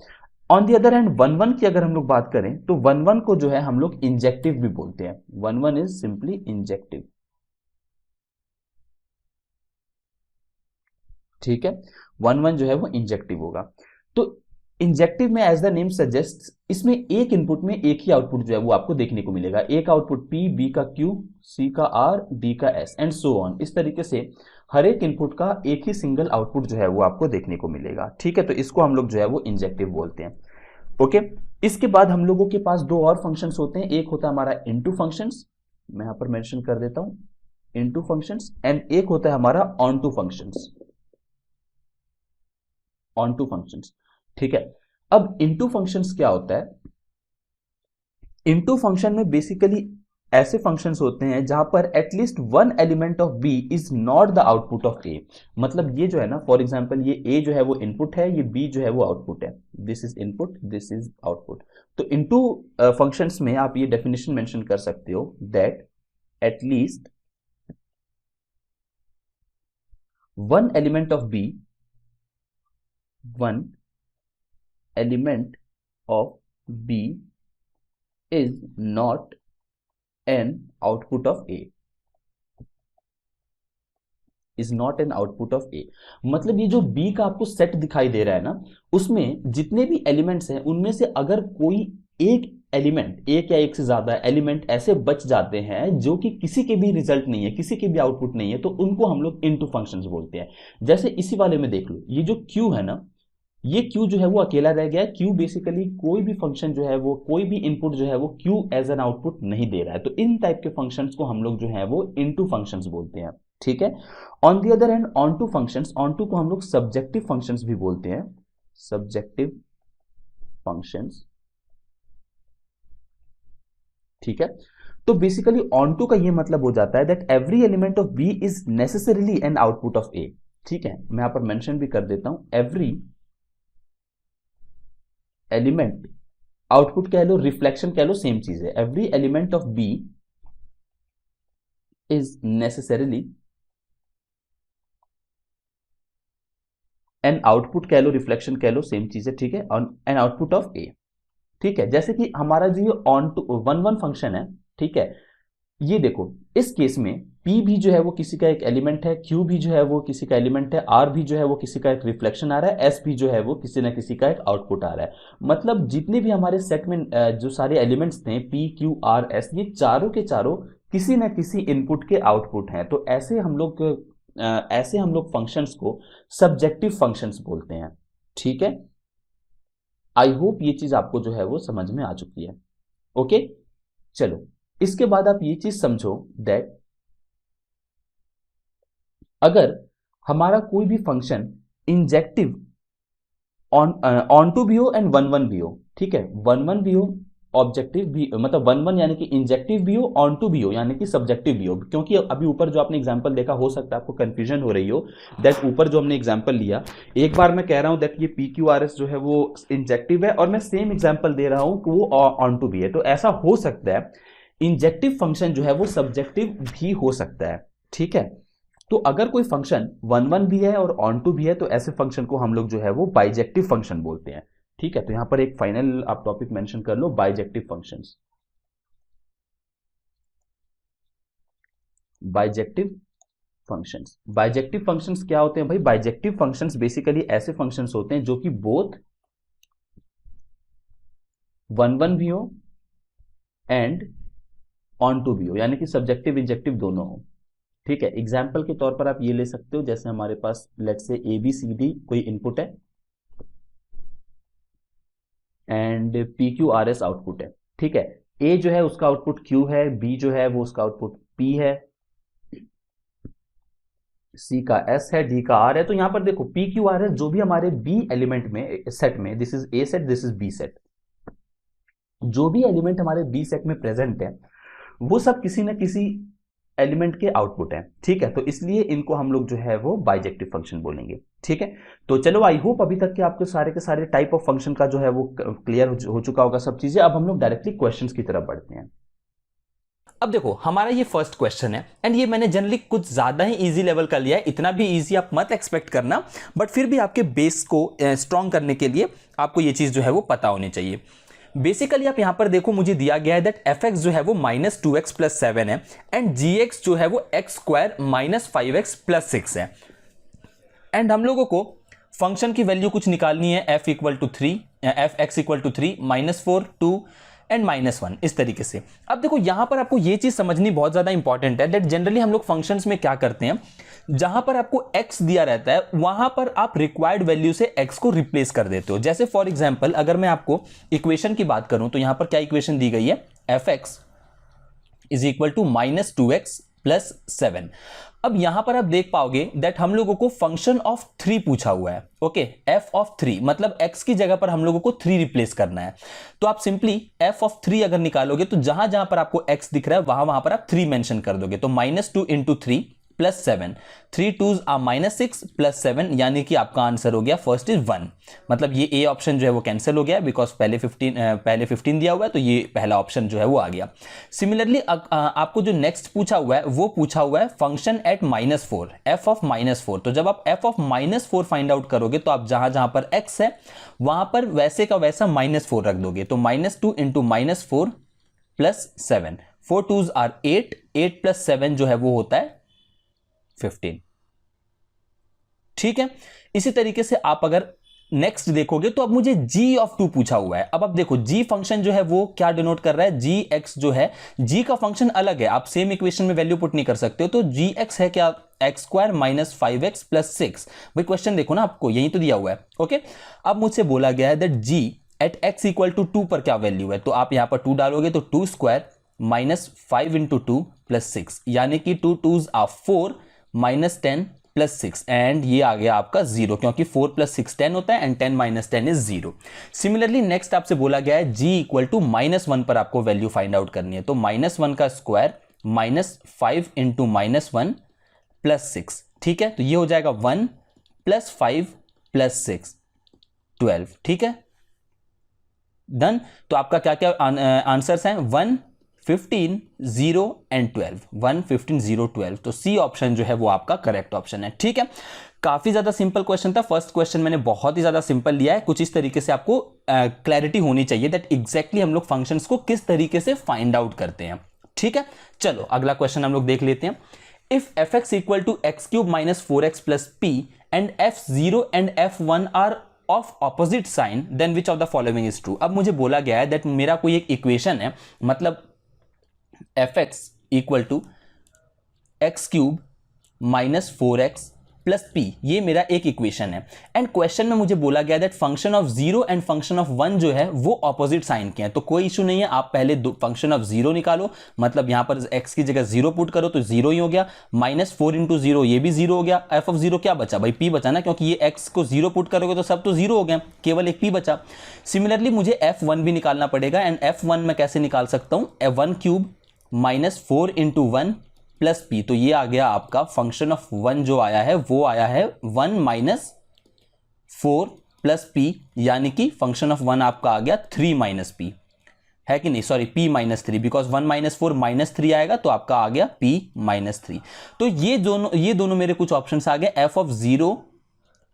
On the other hand one one की अगर हम लोग बात करें तो वन वन को जो है हम लोग इंजेक्टिव भी बोलते हैं, one one is simply injective, ठीक है। वन वन जो है वो इंजेक्टिव होगा। तो इंजेक्टिव में एज द नेम सजेस्ट, इसमें एक इनपुट में एक ही आउटपुट जो है वो आपको देखने को मिलेगा, एक आउटपुट पी, बी का क्यू, सी का आर, डी का एस एंड सो ऑन। इस तरीके से हर एक इनपुट का एक ही सिंगल आउटपुट जो है वो आपको देखने को मिलेगा, ठीक है। तो इसको हम लोग जो है वो इंजेक्टिव बोलते हैं, ओके। इसके बाद हम लोगों के पास दो और फंक्शंस होते हैं, एक होता है हमारा इनटू फंक्शंस, मैं यहां पर मेंशन कर देता हूं इनटू फंक्शंस, एंड एक होता है हमारा onto functions, onto functions, ठीक है। अब इनटू फंक्शंस क्या होता है? इनटू फंक्शन में बेसिकली ऐसे फंक्शंस होते हैं जहां पर at least one element of B is not the output of A. मतलब ये जो है ना, फॉर एग्जांपल ये ए जो है वो इनपुट है, ये बी जो है वो आउटपुट है, this is input, this is output. तो इनटू फंक्शंस में आप ये डेफिनेशन मेंशन कर सकते हो that at least one element of B, one element of B is not an output of A, is not an output of A। मतलब ये जो B का आपको सेट दिखाई दे रहा है ना, उसमें जितने भी एलिमेंट्स हैं उनमें से अगर कोई एक एलिमेंट, एक या एक से ज्यादा एलिमेंट ऐसे बच जाते हैं जो कि किसी के भी रिजल्ट नहीं है, किसी के भी आउटपुट नहीं है, तो उनको हम लोग इनटू फंक्शंस बोलते हैं। जैसे इसी वाले में देख लो, ये जो Q है ना, ये Q जो है वो अकेला रह गया है। Q बेसिकली कोई भी फंक्शन जो है वो, कोई भी इनपुट जो है वो Q एज एन आउटपुट नहीं दे रहा है, तो इन टाइप के फंक्शंस को हम लोग जो है वो इनटू फंक्शंस बोलते हैं, ठीक है। On the other hand onto functions, onto को हम लोग सब्जेक्टिव फंक्शंस भी बोलते हैं, सब्जेक्टिव फंक्शंस, ठीक है। तो बेसिकली ऑन टू का ये मतलब हो जाता है that every element of B is necessarily an output of A, ठीक है। मैं यहां पर मेंशन भी कर देता हूं, एवरी एलिमेंट, आउटपुट कह लो, रिफ्लेक्शन कह लो, सेम चीज है। Every element of B is necessarily an output कह लो, रिफ्लेक्शन कह लो, सेम चीज है, ठीक है, एन आउटपुट ऑफ ए, ठीक है। जैसे कि हमारा जो ये onto one one function है, ठीक है, ये देखो इस केस में P भी जो है वो किसी का एक एलिमेंट है, Q भी जो है वो किसी का एलिमेंट है, R भी जो है वो किसी का एक रिफ्लेक्शन आ रहा है, S भी जो है वो किसी ना किसी का एक आउटपुट आ रहा है। मतलब जितने भी हमारे सेट में जो सारे एलिमेंट्स थे P, Q, R, S, ये चारों के चारों किसी ना किसी इनपुट के आउटपुट हैं। तो ऐसे हम लोग फंक्शंस को सब्जेक्टिव फंक्शंस बोलते हैं, ठीक है। आई होप ये चीज आपको जो है वो समझ में आ चुकी है, ओके। चलो, इसके बाद आप ये चीज समझो दैट अगर हमारा कोई भी फंक्शन इंजेक्टिव ऑन टू भी हो एंड वन वन भी हो, ठीक है, वन वन भी हो, ऑब्जेक्टिव भी, मतलब वन वन यानी कि इंजेक्टिव भी हो, ऑन टू भी हो यानी कि सब्जेक्टिव भी हो। क्योंकि अभी ऊपर जो आपने एग्जांपल देखा, हो सकता है आपको कंफ्यूजन हो रही हो दैट ऊपर जो हमने एग्जांपल लिया, एक बार मैं कह रहा हूं दैट ये पी क्यू आर एस जो है वो इंजेक्टिव है, और मैं सेम एग्जांपल दे रहा हूं कि वो ऑन टू भी है। तो ऐसा हो सकता है इंजेक्टिव फंक्शन जो है वो सब्जेक्टिव भी हो सकता है, ठीक है। तो अगर कोई फंक्शन वन वन भी है और ऑन टू भी है, तो ऐसे फंक्शन को हम लोग जो है वो बाइजेक्टिव फंक्शन बोलते हैं, ठीक है। तो यहां पर एक फाइनल आप टॉपिक मेंशन कर लो, bijective functions, bijective functions. Bijective functions क्या होते हैं भाई? बाइजेक्टिव फंक्शंस बेसिकली ऐसे फंक्शंस होते हैं जो कि बोथ वन वन भी हो एंड ऑन टू भी हो, यानी कि सब्जेक्टिव इंजेक्टिव दोनों हो, ठीक है। एग्जाम्पल के तौर पर आप ये ले सकते हो, जैसे हमारे पास let's say A B C D कोई इनपुट है and P Q R S output है, ठीक है। ए जो है उसका आउटपुट क्यू है, बी जो है वो उसका आउटपुट पी है, सी का एस है, डी का आर है। तो यहां पर देखो पी क्यू आर है, जो भी हमारे बी एलिमेंट में सेट में, this is A set, this is B set, जो भी एलिमेंट हमारे बी सेट में प्रेजेंट है वो सब किसी न किसी एलिमेंट के आउटपुट है, ठीक है। तो इसलिए इनको हम लोग जो है वो बाइजेक्टिव फंक्शन बोलेंगे, ठीक है। तो चलो, आई होप अभी तक के आपके सारे टाइप ऑफ फंक्शन का जो है वो क्लियर हो चुका होगा सब चीजें। अब हम लोग डायरेक्टली क्वेश्चंस की तरफ बढ़ते हैं। अब देखो हमारा ये फर्स्ट क्वेश्चन है एंड ये मैंने जनरली कुछ ज्यादा ही इजी लेवल का लिया है, इतना भी इजी आप मत एक्सपेक्ट करना, बट फिर भी आपके बेस को स्ट्रॉन्ग करने के लिए आपको ये चीज जो है वो पता होनी चाहिए। बेसिकली आप यहां पर देखो, मुझे दिया गया है दैट एफ एक्स जो है वो -2x + 7 है एंड जी एक्स जो है वो x² - 5x + 6 है। एंड हम लोगों को फंक्शन की वैल्यू कुछ निकालनी है, f = 3, f(x = 3, -4, 2 एंड -1, इस तरीके से। अब देखो यहां पर आपको ये चीज समझनी बहुत ज्यादा इंपॉर्टेंट है दैट जनरली हम लोग फंक्शंस में क्या करते हैं, जहां पर आपको x दिया रहता है वहां पर आप रिक्वायर्ड वैल्यू से x को रिप्लेस कर देते हो। जैसे फॉर एग्जांपल अगर मैं आपको इक्वेशन की बात करूं तो यहां पर क्या इक्वेशन दी गई है, f(x = -2x + 7। अब यहां पर आप देख पाओगे दैट हम लोगों को फंक्शन ऑफ 3 पूछा हुआ है, ओके, f(3) मतलब x की जगह पर हम लोगों को 3 रिप्लेस करना है। तो आप सिंपली f(3) अगर निकालोगे तो जहां जहां पर आपको x दिख रहा है वहां वहां पर आप 3 मेंशन कर दोगे। तो -2 × 3 + 7, 3 2s are -6 + 7, यानी कि आपका आंसर हो गया फर्स्ट इज 1। मतलब ये ए ऑप्शन जो है वो कैंसिल हो गया बिकॉज पहले 15 दिया हुआ है, तो ये पहला ऑप्शन जो है वो आ गया। सिमिलरली आपको जो नेक्स्ट पूछा हुआ है वो पूछा हुआ है फंक्शन एट -4, f of -4। तो जब आप f of -4 फाइंड आउट करोगे तो आप जहां जहां पर x है वहां पर वैसे का वैसा -4 रख दोगे। तो -2 × -4 + 7, 4 2s are 8, 8 + 7 जो है वो होता है 15, ठीक है। इसी तरीके से आप अगर नेक्स्ट देखोगे तो अब मुझे g(2) पूछा हुआ है। अब देखो g फंक्शन जो है वो क्या डिनोट कर रहा है, gx जो है g का फंक्शन अलग है, आप सेम इक्वेशन में वैल्यू पुट नहीं कर सकते हो। तो gx है क्या, x² - 5x + 6। भाई क्वेश्चन देखो ना, आपको यही तो दिया हुआ है, ओके। अब मुझसे बोला गया है दैट g एट x = 2 पर क्या वैल्यू है। तो आप यहां पर 2 डालोगे तो 2² - 5 × 2 + 6, यानी कि 2 2s are 4, -10 + 6 एंड ये आ गया आपका 0, क्योंकि 4 + 6 10 होता है एंड 10 - 10 इज 0। सिमिलरली नेक्स्ट आपसे बोला गया है g = -1 पर आपको वैल्यू फाइंड आउट करनी है। तो -1 का स्क्वायर -5 × -1 + 6, ठीक है। तो ये हो जाएगा 1 + 5 + 6 12, ठीक है, डन। तो आपका क्या क्या आंसर्स हैं, 1 15 0 एंड 12, 1 15 0 12। तो सी ऑप्शन जो है वो आपका करेक्ट ऑप्शन है, ठीक है। काफी ज्यादा सिंपल क्वेश्चन था, फर्स्ट क्वेश्चन मैंने बहुत ही ज्यादा सिंपल लिया है। कुछ इस तरीके से आपको क्लैरिटी होनी चाहिए दैट एग्जैक्टली हम लोग फंक्शंस को किस तरीके से फाइंड आउट करते हैं, ठीक है। चलो अगला क्वेश्चन हम लोग देख लेते हैं। If f(x = x³ - 4x + p and f(0) and f(1) are of opposite sign then which of the following is true. अब मुझे बोला गया है दैट मेरा कोई एक इक्वेशन है, मतलब f(x = x³ - 4x + p, ये मेरा एक इक्वेशन है। एंड क्वेश्चन में मुझे बोला गया that function of 0 and function of 1 जो है वो ऑपोजिट साइन के हैं। तो कोई इशू नहीं है, आप पहले फंक्शन ऑफ 0 निकालो, मतलब यहां पर x की जगह 0 पुट करो तो 0 ही हो गया, -4 × 0 ये भी 0 हो गया। f(0) क्या बचा भाई, p बचा ना, क्योंकि ये x को 0 पुट करोगे तो सब तो 0 हो गया, केवल एक p बचा। सिमिलरली मुझे f(1) भी निकालना पड़ेगा एंड f(1) मैं कैसे निकाल सकता हूं, 1³ - 4 × 1 + p। तो ये आ गया आपका फंक्शन ऑफ 1 जो आया है वो आया है 1 - 4 + p, यानी कि फंक्शन ऑफ 1 आपका आ गया 3 - p, है कि नहीं, सॉरी p - 3, बिकॉज 1 - 4 -3 आएगा तो आपका आ गया p - 3। तो ये दोनों मेरे कुछ ऑप्शंस आ गए, f(0)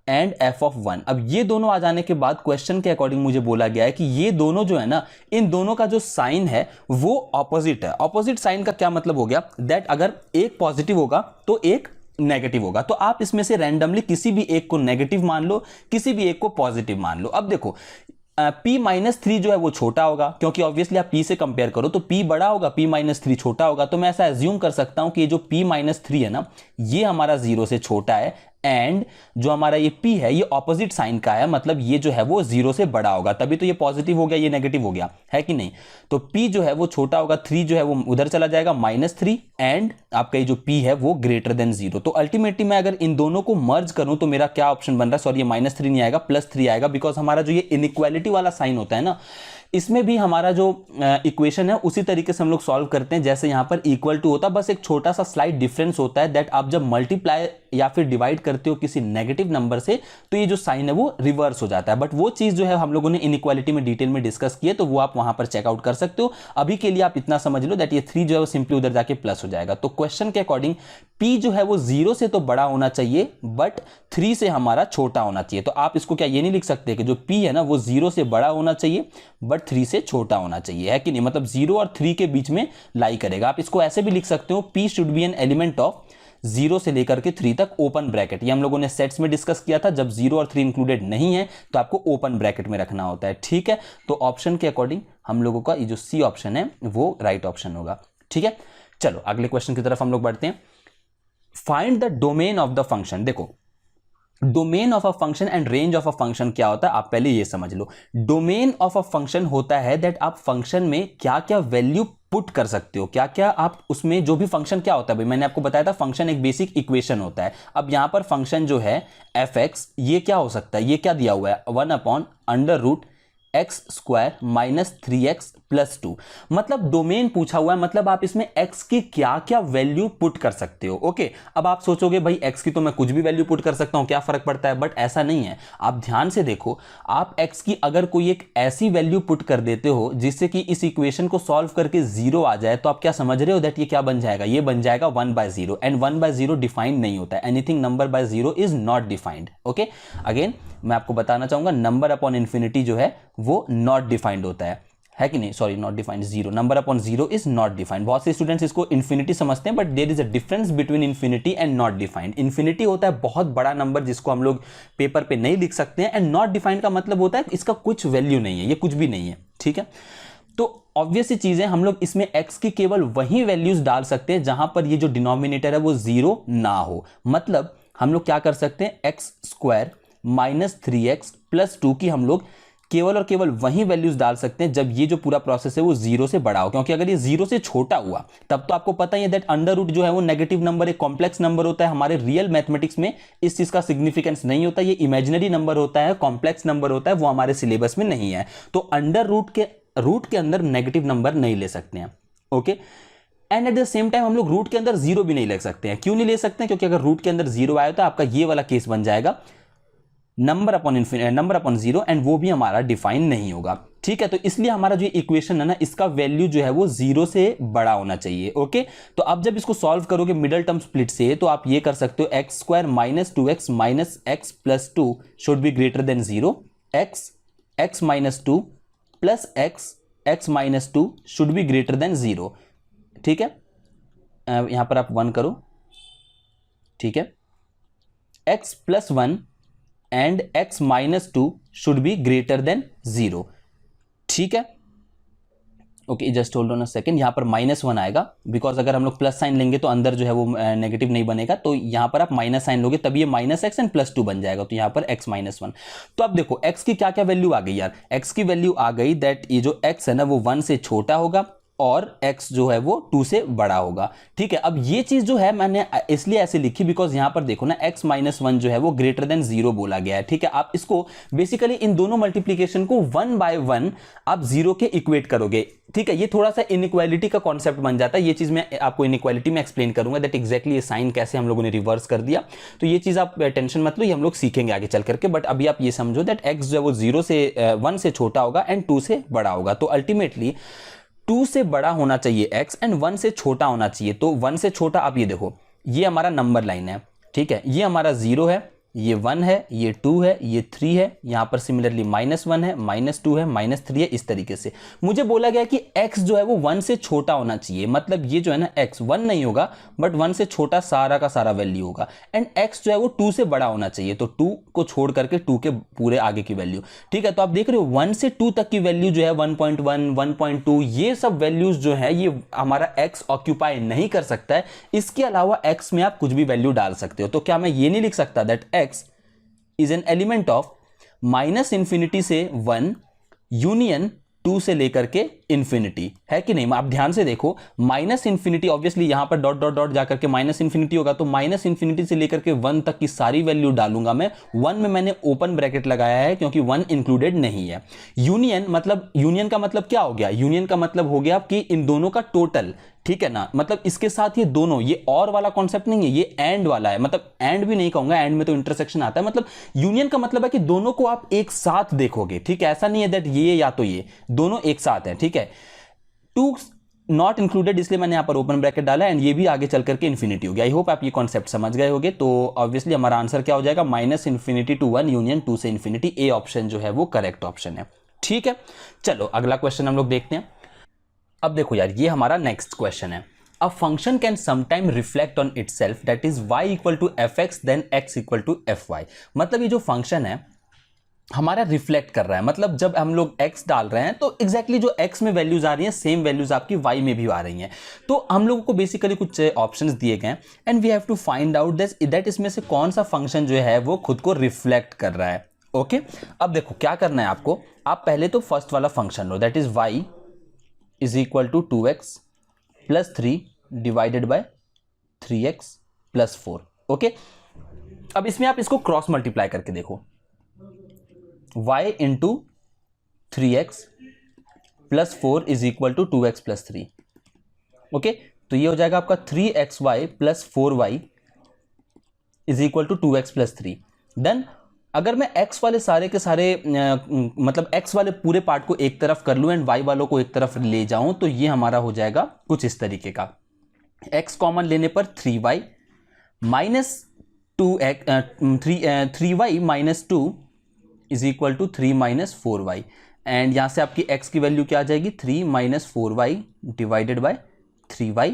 एंड f(1). अब ये दोनों आ जाने के बाद क्वेश्चन के अकॉर्डिंग मुझे बोला गया है कि ये दोनों जो है ना, इन दोनों का जो साइन है वो ऑपोजिट है। ऑपोजिट साइन का क्या मतलब हो गया, दैट अगर एक पॉजिटिव होगा तो एक नेगेटिव होगा। तो आप इसमें से रैंडमली किसी भी एक को नेगेटिव मान लो, किसी भी एक को पॉजिटिव मान लो। अब देखो p - 3 जो है वो छोटा होगा, क्योंकि ऑब्वियसली आप p से कंपेयर करो तो p बड़ा होगा, p - 3 छोटा होगा। तो मैं ऐसा एज्यूम कर सकता हूं कि ये जो p - 3 है ना, ये हमारा 0 से छोटा है एंड जो हमारा ये p है ये ऑपोजिट साइन का है, मतलब ये जो है वो 0 से बड़ा होगा, तभी तो ये पॉजिटिव हो गया, ये नेगेटिव हो गया, है कि नहीं। तो p जो है वो छोटा होगा, 3 जो है वो उधर चला जाएगा -3, एंड आपका ये जो p है वो ग्रेटर देन 0। तो अल्टीमेटली मैं अगर इन दोनों को मर्ज करूं तो मेरा क्या ऑप्शन बन रहा है, सॉरी ये -3 नहीं आएगा, +3 आएगा, बिकॉज हमारा जो ये इनइक्वालिटी वाला साइन होता है ना, इसमें भी हमारा जो इक्वेशन है उसी तरीके से हम लोग सॉल्व करते हैं जैसे यहां पर इक्वल टू होता है, बस एक छोटा सा स्लाइट डिफरेंस होता है दैट आप जब मल्टीप्लाई या फिर डिवाइड करते हो किसी नेगेटिव नंबर से तो ये जो साइन है वो रिवर्स हो जाता है। बट वो चीज जो है हम लोगों ने इनइक्वालिटी में डिटेल में डिस्कस की है, तो वो आप वहां पर चेकआउट कर सकते हो। अभी के लिए आप इतना समझ लो दैट ये 3 जो है वो सिंपली उधर जाके प्लस हो जाएगा। तो क्वेश्चन के अकॉर्डिंग p जो है वो 0 से तो बड़ा होना चाहिए बट 3 से हमारा छोटा होना चाहिए। तो आप इसको क्या ये नहीं लिख सकते कि जो p है ना वो 0 से बड़ा होना चाहिए बट 3 से छोटा होना चाहिए, है कि नहीं, मतलब 0 और 3 के बीच में लाई करेगा। आप इसको ऐसे भी लिख सकते हो, p should be an element of 0 से लेकर के 3 तक ओपन ब्रैकेट। ये हम लोगों ने सेट्स में डिस्कस किया था, जब 0 और 3 इंक्लूडेड नहीं है तो आपको ओपन ब्रैकेट में रखना होता है, ठीक है। तो ऑप्शन के अकॉर्डिंग हम लोगों का ये जो सी ऑप्शन है वो राइट ऑप्शन होगा, ठीक है। चलो अगले क्वेश्चन की तरफ हम लोग बढ़ते हैं। Find the domain of the function. देखो domain of a function and range of a function क्या होता है, आप पहले ये समझ लो। डोमेन ऑफ अ फंक्शन होता है दैट आप फंक्शन में क्या क्या वैल्यू पुट कर सकते हो, क्या क्या आप उसमें, जो भी फंक्शन क्या होता है भाई, मैंने आपको बताया था फंक्शन एक बेसिक इक्वेशन होता है। अब यहां पर फंक्शन जो है f(x) ये क्या हो सकता है, ये क्या दिया हुआ है 1/√x² - 3x + 2, मतलब डोमेन पूछा हुआ है, मतलब आप इसमें x की क्या क्या वैल्यू पुट कर सकते हो। ओके, अब आप सोचोगे भाई x की तो मैं कुछ भी वैल्यू पुट कर सकता हूं, क्या फर्क पड़ता है, बट ऐसा नहीं है। आप ध्यान से देखो, आप x की अगर कोई एक ऐसी वैल्यू पुट कर देते हो जिससे कि इस इक्वेशन को सॉल्व करके 0 आ जाए, तो आप क्या समझ रहे हो दैट ये क्या बन जाएगा, ये बन जाएगा 1/0, एंड 1/0 डिफाइंड नहीं होता है, anything number by 0 is not defined. Okay, again मैं आपको बताना चाहूंगा नंबर अपॉन इन्फिनिटी जो है वो नॉट डिफाइंड होता है कि नहीं, sorry not defined, 0 number upon 0 is not defined. बहुत से स्टूडेंट्स इसको इन्फिनिटी समझते हैं, but there is a difference between infinity and not defined. Infinity होता है बहुत बड़ा नंबर जिसको हम लोग पेपर पे नहीं लिख सकते हैं, एंड नॉट डिफाइंड का मतलब होता है इसका कुछ वैल्यू नहीं है, ये कुछ भी नहीं है, ठीक है। तो ऑब्वियस चीजें हम लोग इसमें x की केवल वही वैल्यूज डाल सकते हैं जहां पर ये जो डिनोमिनेटर है वो 0 ना हो। मतलब हम लोग क्या कर सकते हैं, x² - 3x + 2 की हम लोग केवल और केवल वही वैल्यूज डाल सकते हैं जब ये जो पूरा प्रोसेस है वो 0 से बड़ा हो, क्योंकि अगर ये 0 से छोटा हुआ तब तो आपको पता ही है दैट अंडर रूट जो है वो नेगेटिव नंबर, एक कॉम्प्लेक्स नंबर होता है। हमारे रियल मैथमेटिक्स में इस चीज का सिग्निफिकेंस नहीं होता, ये इमेजिनरी नंबर होता है, कॉम्प्लेक्स नंबर होता है, वो हमारे सिलेबस में नहीं है। तो अंडर रूट के अंदर नेगेटिव नंबर नहीं ले सकते हैं, okay. And at the same time हम लोग रूट के अंदर 0 भी नहीं ले सकते हैं। क्यों नहीं ले सकते हैं, क्योंकि अगर रूट के अंदर 0 आया तो आपका ये वाला केस बन जाएगा नंबर अपॉन 0, एंड वो भी हमारा डिफाइन नहीं होगा, ठीक है। तो इसलिए हमारा जो इक्वेशन है ना, इसका वैल्यू जो है वो 0 से बड़ा होना चाहिए, ओके। तो अब जब इसको सॉल्व करोगे मिडल टर्म स्प्लिट से, तो आप ये कर सकते हो x² - 2x - x + 2 should be greater than 0, x - 2 + x - 2 should be greater than 0, ठीक है। यहां पर आप 1 करो, ठीक है। x + 1 and x - 2 should be greater than 0, ठीक है। Okay, just hold on a second, यहां पर -1 आएगा बिकॉज अगर हम लोग प्लस साइन लेंगे तो अंदर जो है वो नेगेटिव नहीं बनेगा, तो यहां पर आप माइनस साइन लोगे तब ये -x एंड +2 बन जाएगा, तो यहां पर x - 1। तो अब देखो x की क्या क्या वैल्यू आ गई यार, x की वैल्यू आ गई दैट ये जो x है ना वो 1 से छोटा होगा और x जो है वो 2 से बड़ा होगा, ठीक है। अब ये चीज जो है मैंने इसलिए ऐसे लिखी बिकॉज यहां पर देखो ना x - 1 जो है वो ग्रेटर देन 0 बोला गया है, ठीक है। आप इसको बेसिकली इन दोनों मल्टीप्लीकेशन को 1 बाय 1 आप 0 के इक्वेट करोगे, ठीक है। ये थोड़ा सा इनइक्वालिटी का कॉन्सेप्ट बन जाता है, ये चीज मैं आपको इनइक्वालिटी में एक्सप्लेन करूंगा दैट एग्जैक्टली ये साइन कैसे हम लोगों ने रिवर्स कर दिया। तो ये चीज आप टेंशन मत लो, ये हम लोग सीखेंगे आगे चल करके, बट अभी आप ये समझो दैट x जो है वो 1 से छोटा होगा एंड 2 से बड़ा होगा। तो अल्टीमेटली 2 से बड़ा होना चाहिए x एंड 1 से छोटा होना चाहिए। तो 1 से छोटा, आप ये देखो ये हमारा नंबर लाइन है, ठीक है, ये हमारा 0 है, ये 1 है, ये 2 है, ये 3 है, यहाँ पर सिमिलरली -1 है, -2 है, -3 है, इस तरीके से। मुझे बोला गया कि x जो है वो 1 से छोटा होना चाहिए, मतलब ये जो है ना x 1 नहीं होगा बट 1 से छोटा सारा का सारा वैल्यू होगा, एंड x जो है वो 2 से बड़ा होना चाहिए, तो 2 को छोड़ करके 2 के पूरे आगे की वैल्यू। ठीक है, तो आप देख रहे हो 1 से 2 तक की वैल्यू जो है 1.1, 1.2, ये सब वैल्यूज जो है ये हमारा x ऑक्यूपाई नहीं कर सकता है। इसके अलावा x में आप कुछ भी वैल्यू डाल सकते हो। तो क्या मैं ये नहीं लिख सकता that x is an element of -∞ से 1 यूनियन 2 से लेकर के इंफिनिटी, है कि नहीं? आप ध्यान से देखो, -∞, ऑब्वियसली यहां पर डॉट डॉट डॉट जाकर के -∞ होगा, तो -∞ से लेकर के 1 तक की सारी वैल्यू डालूंगा मैं। 1 में मैंने ओपन ब्रैकेट लगाया है क्योंकि 1 इंक्लूडेड नहीं है। यूनियन मतलब, यूनियन का मतलब क्या हो गया? यूनियन का मतलब हो गया कि इन दोनों का टोटल, ठीक है ना, मतलब इसके साथ ये दोनों, ये और वाला कॉन्सेप्ट नहीं है, ये एंड वाला है, मतलब एंड भी नहीं कहूंगा, एंड में तो इंटरसेक्शन आता है। मतलब यूनियन का मतलब है कि दोनों को आप एक साथ देखोगे, ठीक है? ऐसा नहीं है दैट ये या तो ये, दोनों एक साथ है, ठीक है? 2 नॉट इंक्लूडेड, इसलिए मैंने यहां पर ओपन ब्रैकेट डाला, एंड ये भी आगे चल करके इन्फिनिटी हो गया। आई होप आप ये कॉन्सेप्ट समझ गए होगे। तो ऑब्वियसली हमारा आंसर क्या हो जाएगा? -∞ to 1 यूनियन 2 से इंफिनिटी। ए ऑप्शन जो है वो करेक्ट ऑप्शन है। ठीक है, चलो अगला क्वेश्चन हम लोग देखते हैं। अब देखो यार, ये हमारा नेक्स्ट क्वेश्चन है। A function can sometime reflect on itself, that is y = fx then x = fy। मतलब ये जो फंक्शन है हमारा रिफ्लेक्ट कर रहा है, मतलब जब हम लोग x डाल रहे हैं तो एग्जैक्टली जो x में वैल्यूज आ रही हैं सेम वैल्यूज आपकी y में भी आ रही हैं। तो हम लोगों को बेसिकली कुछ ऑप्शंस दिए गए हैं and we have to find out that इसमें से कौन सा फंक्शन जो है वो खुद को रिफ्लेक्ट कर रहा है। ओके, अब देखो क्या करना है आपको। आप पहले तो फर्स्ट वाला function low, that is y = 2x + 3 divided by 3x + 4। Okay, अब इसमें आप इसको क्रॉस मल्टीप्लाई करके देखो, y × 3x + 4 = 2x + 3। ओके, तो ये हो जाएगा आपका 3xy + 4y = 2x + 3। देन अगर मैं x वाले सारे के सारे मतलब x वाले पूरे पार्ट को एक तरफ कर लूं एंड y वालों को एक तरफ ले जाऊं, तो ये हमारा हो जाएगा कुछ इस तरीके का। x कॉमन लेने पर 3y - 3y - 2 = 3 - 4y, एंड यहां से आपकी x की वैल्यू क्या आ जाएगी? 3 - 4y डिवाइडेड बाय 3y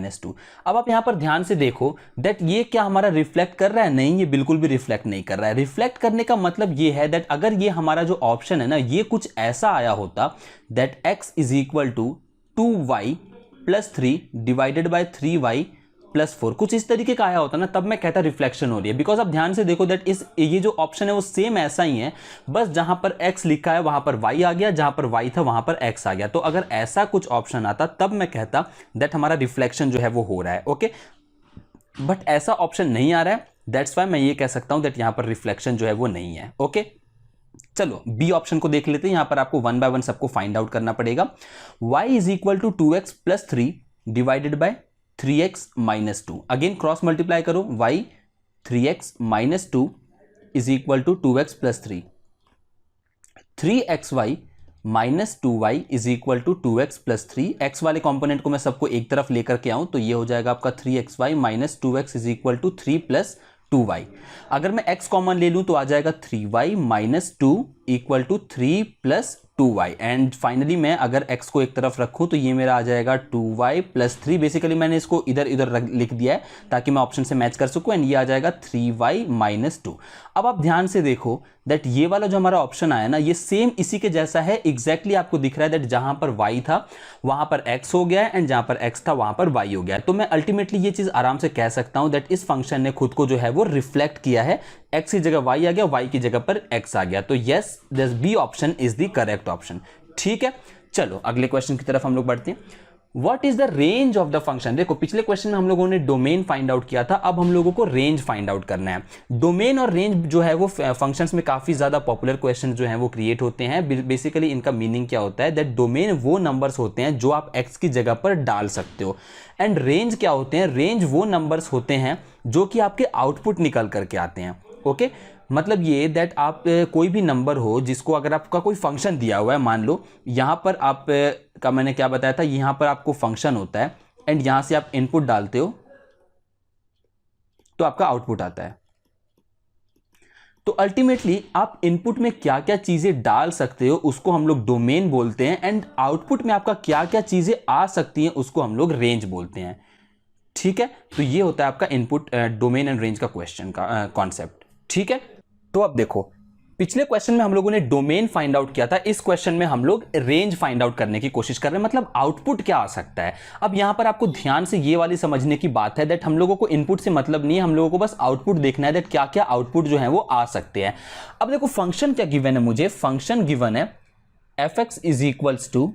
- 2। अब आप यहां पर ध्यान से देखो दैट ये क्या हमारा रिफ्लेक्ट कर रहा है? नहीं, ये बिल्कुल भी रिफ्लेक्ट नहीं कर रहा है। रिफ्लेक्ट करने का मतलब ये है दैट अगर ये हमारा जो ऑप्शन है ना, ये कुछ ऐसा आया होता that x = 2y + 3 divided by 3y + 4, कुछ इस तरीके का आया होता ना, तब मैं कहता रिफ्लेक्शन हो रही है। बिकॉज आप ध्यान से देखो दैट ये जो ऑप्शन है वो सेम ऐसा ही है, बस जहां पर x लिखा है वहां पर y आ गया, जहां पर y था वहां पर x आ गया। तो अगर ऐसा कुछ ऑप्शन आता तब मैं कहता दैट हमारा रिफ्लेक्शन जो है वो हो रहा है। ओके, बट ऐसा ऑप्शन नहीं आ रहा है, दैट्स वाई मैं ये कह सकता हूं दैट यहां पर रिफ्लेक्शन जो है वो नहीं है। ओके, चलो बी ऑप्शन को देख लेते हैं। यहां पर आपको 1 बाय 1 सबको फाइंड आउट करना पड़ेगा। y = 2x + 3 divided by 3x - 2। Again cross multiply करो, y 3x - 2 = 2x + 3। 3xy - 2y = 2x + 3। x वाले कंपोनेंट को मैं सबको एक तरफ लेकर के आऊं तो ये हो जाएगा आपका 3xy - 2x = 3 + 2y। अगर मैं x कॉमन ले लूं तो आ जाएगा 3y - 2 = 3 + 2y, एंड फाइनली मैं अगर x को एक तरफ रखूं तो ये मेरा आ जाएगा 2y + 3। बेसिकली मैंने इसको इधर इधर लिख दिया है ताकि मैं ऑप्शन से मैच कर सकूं, एंड ये आ जाएगा 3y - 2। अब आप ध्यान से देखो दैट ये वाला जो हमारा ऑप्शन आया ना, ये सेम इसी के जैसा है। एग्जैक्टली आपको दिख रहा है दैट जहां पर y था वहां पर x हो गया है, एंड जहां पर x था वहां पर y हो गया है। तो मैं अल्टीमेटली ये चीज आराम से कह सकता हूं दैट इस फंक्शन ने खुद को जो है वो रिफ्लेक्ट किया है। x की जगह y आ गया, y की जगह पर x आ गया। तो yes, this B option is the correct option. ठीक है, चलो अगले क्वेश्चन की तरफ हम लोग बढ़ते हैं। What is the range of the function? देखो पिछले क्वेश्चन में हम लोगों ने डोमेन फाइंड आउट किया था, अब हम लोगों को रेंज फाइंड आउट करना है। डोमेन और रेंज जो है वो फंक्शंस में काफी ज्यादा पॉपुलर क्वेश्चन जो है वो क्रिएट होते हैं। बेसिकली इनका मीनिंग क्या होता है दैट डोमेन वो नंबर्स होते हैं जो आप x की जगह पर डाल सकते हो, एंड रेंज क्या होते हैं? रेंज वो नंबर्स होते हैं जो कि आपके आउटपुट निकल करके आते हैं। ओके, मतलब ये दैट आप कोई भी नंबर हो जिसको अगर आपका कोई फंक्शन दिया हुआ है, मान लो यहाँ पर आप का मैंने क्या बताया था, यहाँ पर आपको फंक्शन होता है एंड यहाँ से आप इनपुट डालते हो तो आपका आउटपुट आता है। तो अल्टीमेटली आप इनपुट में क्या क्या चीजें डाल सकते हो उसको हम लोग डोमेन बोलते हैं, एंड आउटपुट में आपका क्या क्या चीजें आ सकती हैं उसको हम लोग रेंज बोलते हैं। ठीक है, तो ये होता है आपका इनपुट डोमेन एंड रेंज का क्वेश्चन का कॉन्सेप्ट। ठीक है, तो अब देखो पिछले क्वेश्चन में हम लोगों ने डोमेन फाइंड आउट किया था, इस क्वेश्चन में हम लोग रेंज फाइंड आउट करने की कोशिश कर रहे हैं, मतलब आउटपुट क्या आ सकता है। अब यहां पर आपको ध्यान से ये वाली समझने की बात है दैट हम लोगों को इनपुट से मतलब नहीं है, हम लोगों को बस आउटपुट देखना है दैट क्या क्या आउटपुट जो है वो आ सकते हैं। अब देखो फंक्शन क्या गिवन है, मुझे फंक्शन गिवन है f(x) is equals to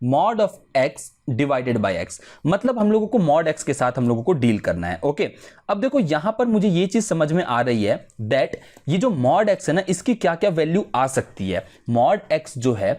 mod of x divided by x, मतलब हम लोगों को मॉड x के साथ हम लोगों को डील करना है। ओके, अब देखो यहां पर मुझे ये चीज समझ में आ रही है दैट ये जो मॉड x है ना, इसकी क्या क्या वैल्यू आ सकती है। मॉड x जो है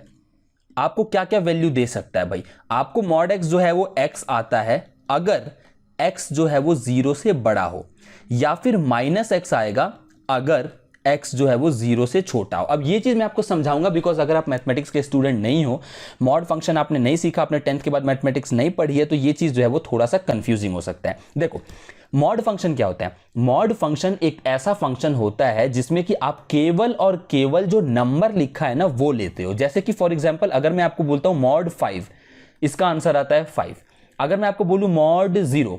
आपको क्या क्या वैल्यू दे सकता है भाई, आपको मॉड x जो है वो x आता है अगर x जो है वो 0 से बड़ा हो, या फिर माइनस x आएगा अगर x जो है वो 0 से छोटा हो। अब ये चीज मैं आपको समझाऊंगा बिकॉज अगर आप मैथमेटिक्स के स्टूडेंट नहीं हो, मॉड फंक्शन आपने नहीं सीखा, आपने 10th के बाद मैथमेटिक्स नहीं पढ़ी है, तो ये चीज जो है वो थोड़ा सा कंफ्यूजिंग हो सकता है। देखो मॉड फंक्शन क्या होता है, मॉड फंक्शन एक ऐसा फंक्शन होता है जिसमें कि आप केवल और केवल जो नंबर लिखा है ना वो लेते हो। जैसे कि फॉर एग्जाम्पल अगर मैं आपको बोलता हूं मॉड 5, इसका आंसर आता है 5। अगर मैं आपको बोलूं मॉड 0,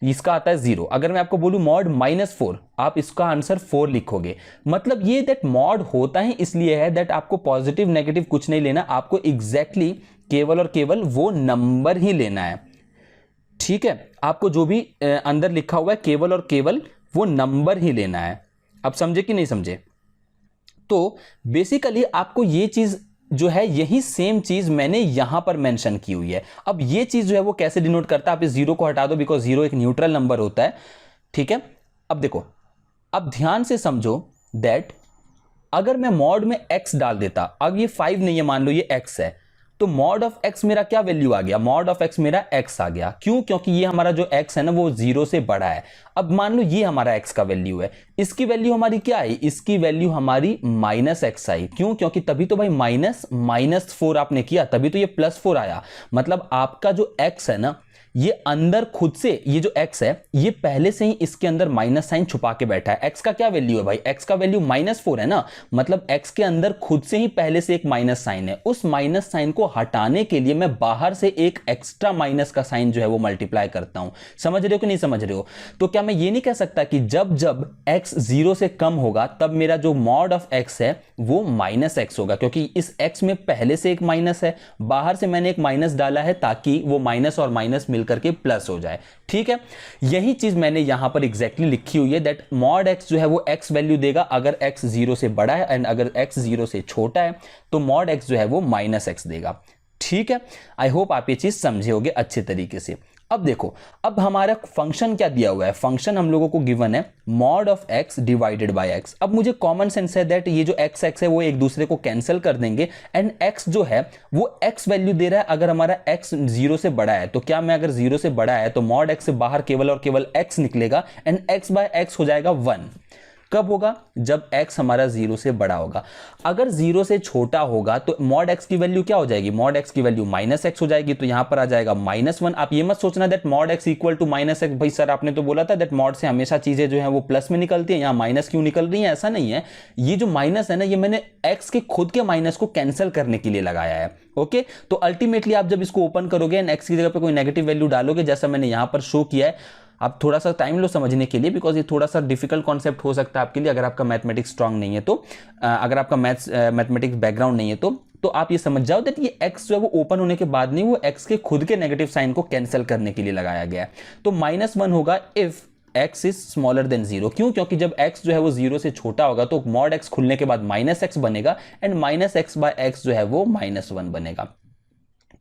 इसका आता है 0। अगर मैं आपको बोलूं मॉड -4, आप इसका आंसर 4 लिखोगे। मतलब ये दैट मॉड होता है इसलिए है दैट आपको पॉजिटिव नेगेटिव कुछ नहीं लेना, आपको एग्जैक्टली केवल और केवल वो नंबर ही लेना है। ठीक है, आपको जो भी अंदर लिखा हुआ है केवल और केवल वो नंबर ही लेना है। अब समझे कि नहीं समझे? तो बेसिकली आपको ये चीज जो है यही सेम चीज मैंने यहां पर मेंशन की हुई है। अब ये चीज जो है वो कैसे डिनोट करता है, आप इस 0 को हटा दो बिकॉज 0 एक न्यूट्रल नंबर होता है। ठीक है, अब देखो, अब ध्यान से समझो दैट अगर मैं मॉड में x डाल देता, अब ये 5 नहीं है, मान लो ये x है, तो मॉड ऑफ x मेरा क्या वैल्यू आ गया, मॉड ऑफ x मेरा x आ गया। क्यों? क्योंकि ये हमारा जो x है ना वो 0 से बड़ा है। अब मान लो ये हमारा x का वैल्यू है, इसकी वैल्यू हमारी क्या आई, इसकी वैल्यू हमारी -x आई। क्यों? क्योंकि तभी तो भाई -4 आपने किया, तभी तो ये +4 आया। मतलब आपका जो x है ना ये अंदर खुद से, ये जो x है ये पहले से ही इसके अंदर माइनस साइन छुपा के बैठा है। x का क्या वैल्यू है भाई, x का वैल्यू -4 है ना, मतलब x के अंदर खुद से ही पहले से एक माइनस साइन है। उस माइनस साइन को हटाने के लिए मैं बाहर से एक एक्स्ट्रा माइनस का साइन जो है वो मल्टीप्लाई करता हूं। समझ रहे हो कि नहीं समझ रहे हो? तो क्या मैं ये नहीं कह सकता कि जब जब x 0 से कम होगा तब मेरा जो मॉड ऑफ x है वो -x होगा, क्योंकि इस x में पहले से एक माइनस है, बाहर से मैंने एक माइनस डाला है ताकि वो माइनस और माइनस मिलकर के प्लस हो जाए। ठीक है, यही चीज मैंने यहां पर एग्जैक्टली लिखी हुई है दैट मॉड x जो है वो x वैल्यू देगा अगर x 0 से बड़ा है, एंड अगर x 0 से छोटा है तो मॉड x जो है वो -x देगा। ठीक है, आई होप आप ये चीज समझे होगे अच्छे तरीके से। अब देखो, अब हमारा फंक्शन क्या दिया हुआ है, फंक्शन हम लोगों को गिवन है mod of x divided by x। अब मुझे कॉमन सेंस है दैट ये जो x है वो एक दूसरे को कैंसिल कर देंगे, एंड x जो है वो x वैल्यू दे रहा है अगर हमारा x 0 से बड़ा है। तो क्या मैं अगर 0 से बड़ा है तो मॉड x से बाहर केवल और केवल x निकलेगा, एंड x बाय x हो जाएगा 1। कब होगा? जब x हमारा 0 से बड़ा होगा। अगर 0 से छोटा होगा तो मॉड x की वैल्यू क्या हो जाएगी, मॉड x की वैल्यू -x हो जाएगी, तो यहां पर आ जाएगा -1। आप ये मत सोचना that mod x equal to -x, भाई सर आपने तो बोला था दैट मॉड से हमेशा चीजें जो है वो प्लस में निकलती है, यहां माइनस क्यों निकल रही है? ऐसा नहीं है, ये जो माइनस है ना ये मैंने x के खुद के माइनस को कैंसिल करने के लिए लगाया है। ओके, तो अल्टीमेटली आप जब इसको ओपन करोगे एंड x की जगह पर कोई नेगेटिव वैल्यू डालोगे, जैसा मैंने यहां पर शो किया है, आप थोड़ा सा टाइम लो समझने के लिए बिकॉज ये थोड़ा सा डिफिकल्ट कॉन्सेप्ट हो सकता है आपके लिए अगर आपका मैथमेटिक्स स्ट्रांग नहीं है तो, अगर आपका मैथमेटिक्स बैकग्राउंड नहीं है तो आप ये समझ जाओ दैट ये x जो है वो ओपन होने के बाद नहीं, वो x के खुद के नेगेटिव साइन को कैंसिल करने के लिए लगाया गया है। तो -1 होगा if x is smaller than 0। क्यों? क्योंकि जब x जो है वो 0 से छोटा होगा तो मॉड x खुलने के बाद -x बनेगा, एंड -x बाय x जो है वो -1 बनेगा।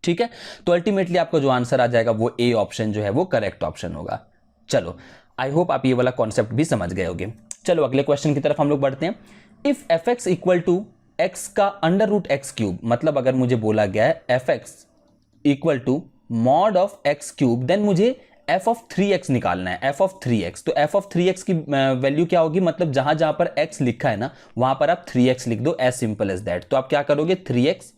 ठीक है, तो अल्टीमेटली आपका जो आंसर आ जाएगा वो ए ऑप्शन जो है वो करेक्ट ऑप्शन होगा। चलो, आई होप आप ये वाला कॉन्सेप्ट भी समझ गए होंगे। चलो अगले क्वेश्चन की तरफ हम लोग बढ़ते हैं। If f(x) equal to x का √x³, मतलब अगर मुझे बोला गया है f(x) equal to mod of x³ then मुझे f(3x) निकालना है, f(3x). तो f(3x) की वैल्यू क्या होगी, मतलब जहां जहां पर x लिखा है ना वहां पर आप 3x लिख दो, एज सिंपल एज दैट। तो आप क्या करोगे, 3x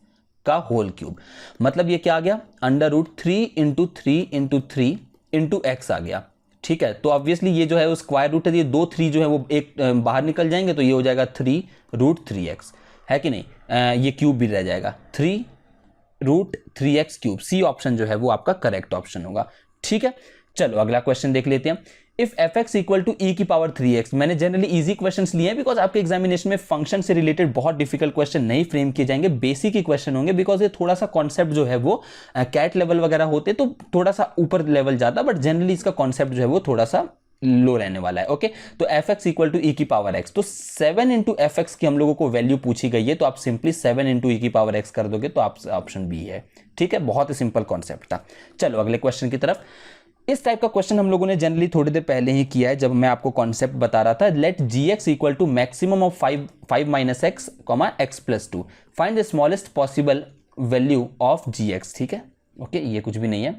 का होल क्यूब, मतलब ये क्या आ गया, √3 × 3 × 3 × x आ गया। ठीक है, तो ऑब्वियसली ये जो है वो स्क्वायर रूट है, ये 2 3 जो है वो एक बाहर निकल जाएंगे, तो ये हो जाएगा 3√3x, है कि नहीं, ये क्यूब भी रह जाएगा, 3√3x क्यूब। सी ऑप्शन जो है वो आपका करेक्ट ऑप्शन होगा। ठीक है, चलो अगला क्वेश्चन देख लेते हैं। If fx equal to e की पावर 3x, मैंने जनरली इजी क्वेश्चंस लिए हैं बिकॉज आपके एग्जामिनेशन में फंक्शन से रिलेटेड बहुत डिफिकल्ट क्वेश्चन नहीं फ्रेम किए जाएंगे, बेसिक ही क्वेश्चन होंगे, बिकॉज ये थोड़ा सा कॉन्सेप्ट जो है वो कैट लेवल वगैरह होते तो थोड़ा सा ऊपर लेवल जाता, बट जनरली इसका कॉन्सेप्ट जो है वो थोड़ा सा लो रहने वाला है। ओके, तो fx इक्वल टू e की पावर x, तो 7 इंटू fx की हम लोगों को वैल्यू पूछी गई है, तो आप सिंपली 7 इंटू e की पावर x कर दोगे, तो आप ऑप्शन बी है। ठीक है, बहुत ही सिंपल कॉन्सेप्ट था। चलो अगले क्वेश्चन की तरफ। इस टाइप का क्वेश्चन हम लोगों ने जनरली थोड़ी देर पहले ही किया है, जब मैं आपको कॉन्सेप्ट बता रहा था। Let gx equal to maximum of 5 minus x comma x plus 2, find the smallest possible value of gx। ठीक है, ओके, ये कुछ भी नहीं है।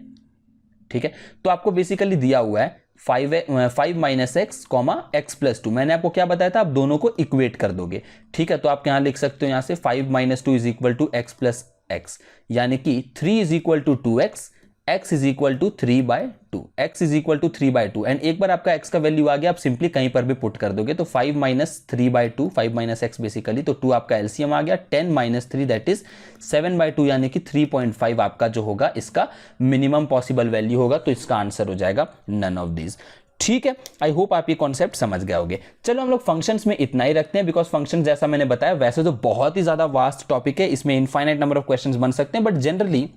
ठीक है, तो आपको बेसिकली दिया हुआ है 5 minus x comma x plus 2। मैंने आपको क्या बताया था, आप दोनों को इक्वेट कर दोगे। ठीक है, तो आप यहाँ लिख सकते हो, यहाँ से 5 minus 2 is equal to x plus x, यानी कि 3 is equal to 2x, x is equal to 3/2, x is equal to 3/2। And एक बार आपका x का वैल्यू आ गया, आप सिंपली कहीं पर भी पुट कर दोगे, तो 5 माइनस 3/2, 5 माइनस x बेसिकली, तो 2 आपका एलसीएम आ गया, 10 माइनस 3 दैट इज 7/2, यानी कि 3.5 आपका जो होगा इसका मिनिमम पॉसिबल वैल्यू होगा, तो इसका आंसर हो जाएगा नन ऑफ दीज। ठीक है, आई होप आप ये कॉन्सेप्ट समझ गए होंगे। चलो हम लोग फंक्शंस में इतना ही रखते हैं, बिकॉज फंक्शन जैसा मैंने बताया वैसे तो बहुत ही ज्यादा वास्ट टॉपिक है, इसमें इनफाइनाइट नंबर ऑफ क्वेश्चंस बन सकते हैं, बट जनरली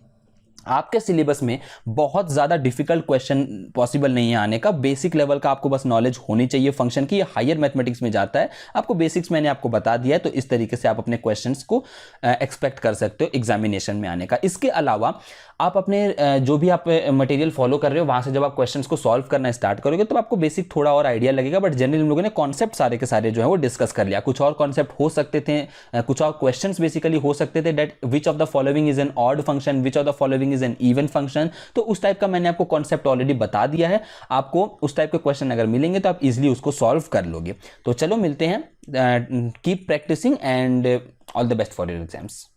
आपके सिलेबस में बहुत ज़्यादा डिफिकल्ट क्वेश्चन पॉसिबल नहीं है आने का। बेसिक लेवल का आपको बस नॉलेज होनी चाहिए फंक्शन की। ये हायर मैथमेटिक्स में जाता है, आपको बेसिक्स मैंने आपको बता दिया है, तो इस तरीके से आप अपने क्वेश्चंस को एक्सपेक्ट कर सकते हो एग्जामिनेशन में आने का। इसके अलावा आप अपने जो भी आप मटेरियल फॉलो कर रहे हो, वहाँ से जब आप क्वेश्चंस को सॉल्व करना स्टार्ट करोगे तो आपको बेसिक थोड़ा और आइडिया लगेगा, बट जनरली हम लोगों ने कॉन्सेप्ट सारे के सारे जो है वो डिस्कस कर लिया। कुछ और कॉन्सेप्ट हो सकते थे, कुछ और क्वेश्चंस बेसिकली हो सकते थे, that which of the following is an odd function, which of the following is an even function, तो उस टाइप का मैंने आपको कॉन्सेप्ट ऑलरेडी बता दिया है। आपको उस टाइप के क्वेश्चन अगर मिलेंगे तो आप इजिली उसको सॉल्व कर लोगे। तो चलो मिलते हैं, keep practicing and all the best for your exams.